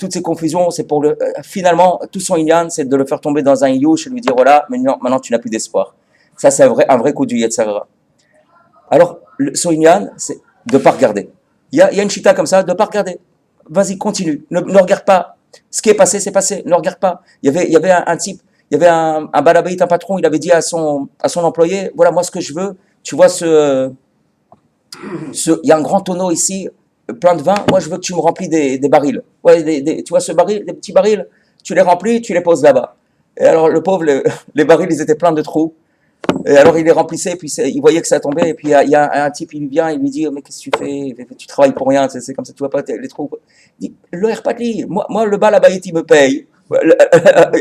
toutes ces confusions, c'est pour finalement, tout son inyan, c'est de le faire tomber dans un yush et lui dire, voilà, maintenant tu n'as plus d'espoir. Ça, c'est un vrai coup du Yetzer Hara. Alors, son inyan, c'est de ne pas regarder. Il y a une chita comme ça, de ne pas regarder. Vas-y, continue, ne regarde pas. Ce qui est passé, c'est passé, ne regarde pas. Il y avait un type, il y avait un balabait, un patron, il avait dit à son employé, voilà, moi ce que je veux, tu vois il y a un grand tonneau ici, plein de vin, moi je veux que tu me remplis des barils. Ouais, tu vois ce baril, des petits barils, tu les remplis, tu les poses là-bas. Et alors le pauvre, les barils, ils étaient pleins de trous. Et alors il les remplissait, puis il voyait que ça tombait, et puis il y a un type, il lui vient, il lui dit, mais qu'est-ce que tu fais? Tu travailles pour rien, c'est comme ça, tu vois pas les trous. Il dit, le Herpatli, moi le bal à Baït, il me paye.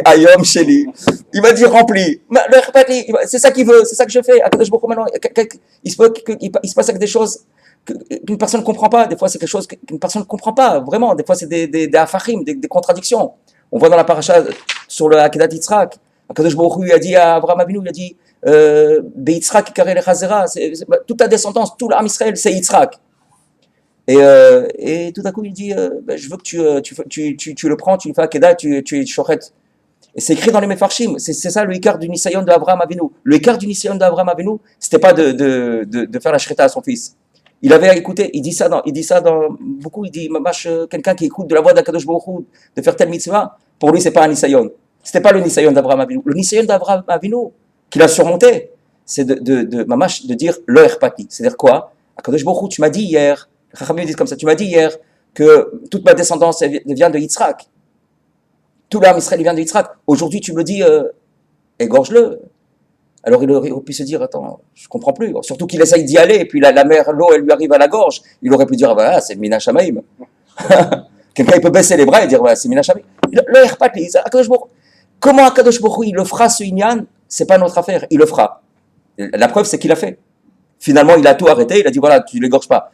Ayom chez lui. Il m'a dit rempli. Le Herpatli, c'est ça qu'il veut, c'est ça que je fais. Maintenant, il se passe avec des choses qu'une personne ne comprend pas. Des fois, c'est quelque chose qu'une personne ne comprend pas, vraiment. Des fois, c'est des afachim, des contradictions. On voit dans la paracha sur le Akedat Yitzhak, Akadosh Baruch Hu, il a dit à Abraham Avinu, il a dit Beyitzhak Karel Chazera, toute ta descendance, tout l'âme Israël, c'est Yitzhak. Et tout à coup, il dit je veux que tu le prends, tu le fais Akedat, tu es Shochet. Et c'est écrit dans les Mefarshim, c'est ça le Ikar du Nisayon d'Abraham Avinu. Le Ikar du Nisayon d'Abraham Avinu, c'était pas de faire la Shreta à son fils. Il avait écouté, il dit ça dans beaucoup, il dit, quelqu'un qui écoute de la voix d'Akadosh Baruch Hu, de faire telle mitzvah, pour lui, c'est pas un Nisayon. C'était pas le Nisayon d'Abraham Avinu. Le Nisayon d'Abraham Avinu, qu'il a surmonté, c'est de dire le Herpati. C'est-à-dire quoi? Akadosh Baruch Hu, tu m'as dit hier, Chachamim disent comme ça, tu m'as dit hier que toute ma descendance vient de Yitzhak. Tout l'âme Israël vient de Yitzhak. Aujourd'hui, tu me dis, égorge-le. Alors il aurait pu se dire, attends, je comprends plus. Surtout qu'il essaye d'y aller, et puis la mer, l'eau, elle lui arrive à la gorge. Il aurait pu dire, ah bah, c'est Mina Shamaim. Quelqu'un, il peut baisser les bras et dire, ouais, c'est Mina Shamaim. Le Herpati, comment Akadosh Baruch Hu, il le fera ce Inyan, c'est pas notre affaire, il le fera. La preuve, c'est qu'il l'a fait. Finalement, il a tout arrêté, il a dit, voilà, tu l'égorges pas.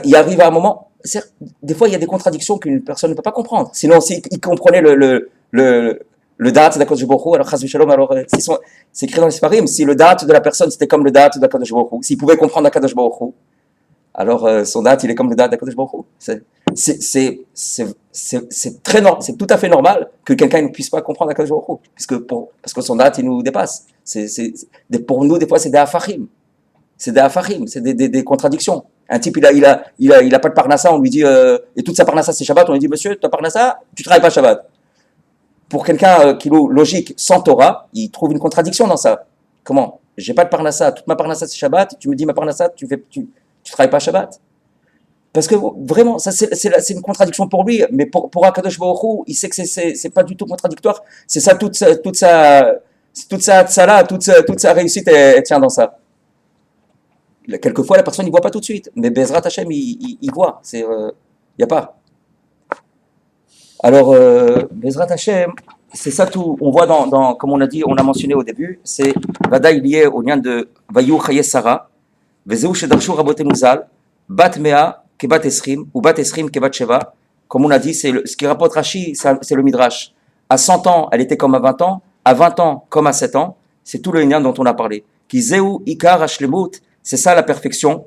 Il arrive à un moment, des fois, il y a des contradictions qu'une personne ne peut pas comprendre. Sinon, s'il comprenait le date d'Akadosh Baruch Hu, alors Chas v'Shalom, alors c'est écrit dans les Sfarim, si le date de la personne c'était comme le date d'Akadosh Baruch Hu, s'il pouvait comprendre Akadosh Baruch Hu, alors son date il est comme le date d'Akadosh Baruch Hu. C'est tout à fait normal que quelqu'un ne puisse pas comprendre Akadosh Baruch Hu, parce que son date il nous dépasse. Pour nous des fois c'est des afachim, c'est des contradictions. Un type il a pas de parnassa, on lui dit et toute sa parnassa c'est Shabbat, on lui dit monsieur ta parnassa tu travailles pas Shabbat. Pour quelqu'un qui est logique sans Torah, il trouve une contradiction dans ça. Comment? J'ai pas de parnassa, toute ma parnassa c'est Shabbat, tu me dis ma parnassa, tu travailles pas Shabbat. Parce que vraiment, ça c'est une contradiction pour lui, mais pour Akadosh Baruch Hu, il sait que c'est pas du tout contradictoire. C'est ça toute sa réussite, elle tient dans ça. Quelquefois la personne ne voit pas tout de suite, mais Bezrat Hashem il voit. Il y a pas. Alors, Bezrat Hashem, c'est ça tout. On voit comme on a dit, on a mentionné au début, c'est Vadaï lié au lien de Vayu Chaye Sarah, Vezeu Shedarshu Rabotenu Zal, Bat Mea Kebat Esrim, ou Bat Esrim Kebat Sheva. Comme on a dit, ce qui rapporte Rashi, c'est le Midrash. À 100 ans, elle était comme à 20 ans, à 20 ans comme à 7 ans. C'est tout le lien dont on a parlé. Ki Zeu Ikar Hashlemut, c'est ça la perfection.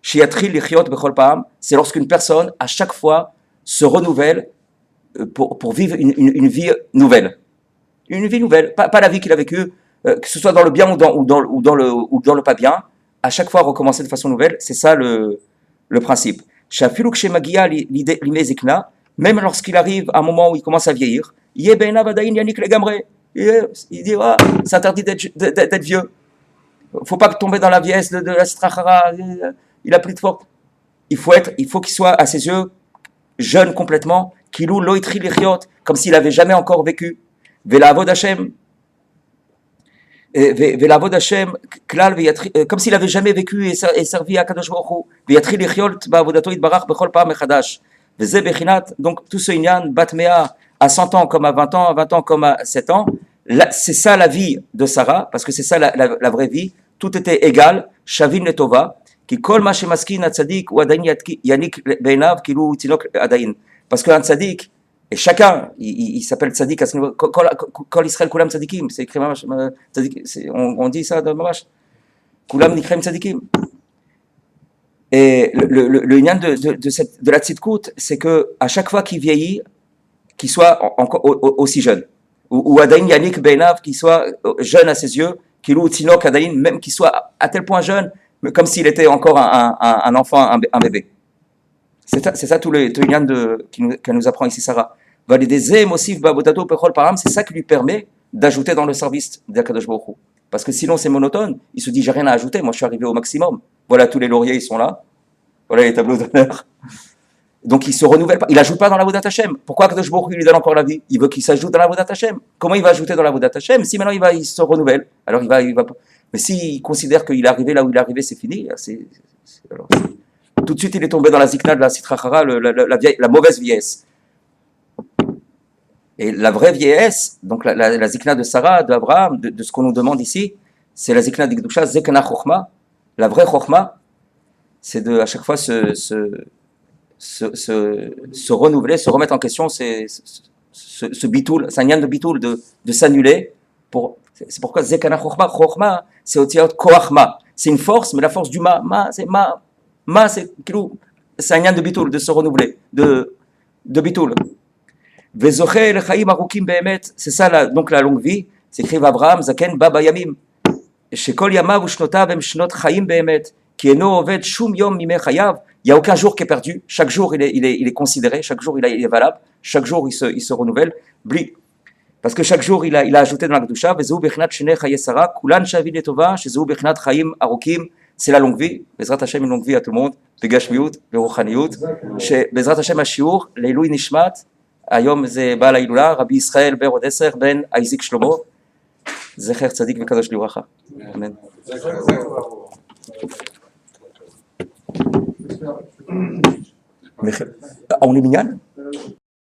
Shiatri Lichiot Bechol Pa'am, c'est lorsqu'une personne, à chaque fois, se renouvelle pour vivre une vie nouvelle. Une vie nouvelle, pas la vie qu'il a vécue, que ce soit dans le bien ou dans le pas bien, à chaque fois recommencer de façon nouvelle, c'est ça le principe. Même lorsqu'il arrive à un moment où il commence à vieillir, il dit c'est interdit d'être vieux. Il ne faut pas tomber dans la vieillesse de la strachara, il a plus de force. Il faut qu'il soit à ses yeux jeune complètement, kilou loitri lichiot, comme s'il avait jamais encore vécu. Velavod Hashem, klal comme s'il avait jamais vécu et servi à Kadosh Baruch Hu. Veyatri lichiot ba'avodato itbarach bechol pa'am mechadash. Veze bechinat, donc tout ce inyan bat mea à 100 ans comme à 20 ans, à 20 ans comme à 7 ans. C'est ça la vie de Sarah, parce que c'est ça la vraie vie. Tout était égal, shavin letova. Parce qu'un tzaddik, et chacun, il s'appelle tzaddik à ce niveau, kol Israël kulam tzaddikim, c'est écrit mamash, on dit ça dans mamash, kulam nikrem tzaddikim. Et le lien de la tzidkout, c'est que à chaque fois qu'il vieillit, qu'il soit encore aussi jeune, ou adayin yanik beinav, qu'il soit jeune à ses yeux, qu'il ou tinok adayin, même qu'il soit à tel point jeune, comme s'il était encore un enfant, un bébé. C'est ça tout le lien qu'elle nous apprend ici Sarah. C'est ça qui lui permet d'ajouter dans le service d'Akadosh Baruch Hu. Parce que sinon c'est monotone, il se dit j'ai rien à ajouter, moi je suis arrivé au maximum. Voilà tous les lauriers, ils sont là. Voilà les tableaux d'honneur. Donc il se renouvelle pas, il ajoute pas dans la Avodat Hashem. Pourquoi Kadosh Baruch Hu lui donne encore la vie? Il veut qu'il s'ajoute dans la Avodat Hashem. Comment il va ajouter dans la Avodat Hashem si maintenant il se renouvelle? Alors il va. Mais s'il considère qu'il est arrivé là où il est arrivé, c'est fini. Tout de suite il est tombé dans la zikna de la Sitra Chara, la mauvaise vieillesse. Et la vraie vieillesse, donc la zikna de Sarah, d'Abraham, de ce qu'on nous demande ici, c'est la zikna d'Ikdusha, Zekana Chochma. La vraie Chochma, c'est de à chaque fois se renouveler, se remettre en question, ce bitoul, c'est un yan de bitoul, de s'annuler. C'est pourquoi Zekana Chochma, Chochma, c'est Otiot Koachma. C'est une force, mais la force du c'est un yan de bitoul, de se renouveler, de bitoul. C'est ça donc la longue vie, c'est écrit Abraham, Zaken, Baba Yamim. Shekol Yamav Ushnotav Em Shnot Chaim Behemet, qui eno oved shum yom mimei chayav. Il n'y a aucun jour qui est perdu. Chaque jour il est considéré, chaque jour il est valable, chaque jour il se renouvelle. Parce que chaque jour il a ajouté dans la Kedusha, Vezeu Bechnat Shnei Chaye Sarah, Kulan Shavi Letova, Shezeu Bechnat Chaim Arokim. C'est la longue vie. Bezrat Hashem, une longue vie à tout le monde. Begashmiut, Beruchaniyut. Bezrat Hashem Ashiur, Leilui Nishmat. Ayom ze Baal Hailula, Rabbi Israël ber Odeser ben Isaac Shlomo. Zecher Tzadik v'Kadosh Livracha. Amen. On est minyan?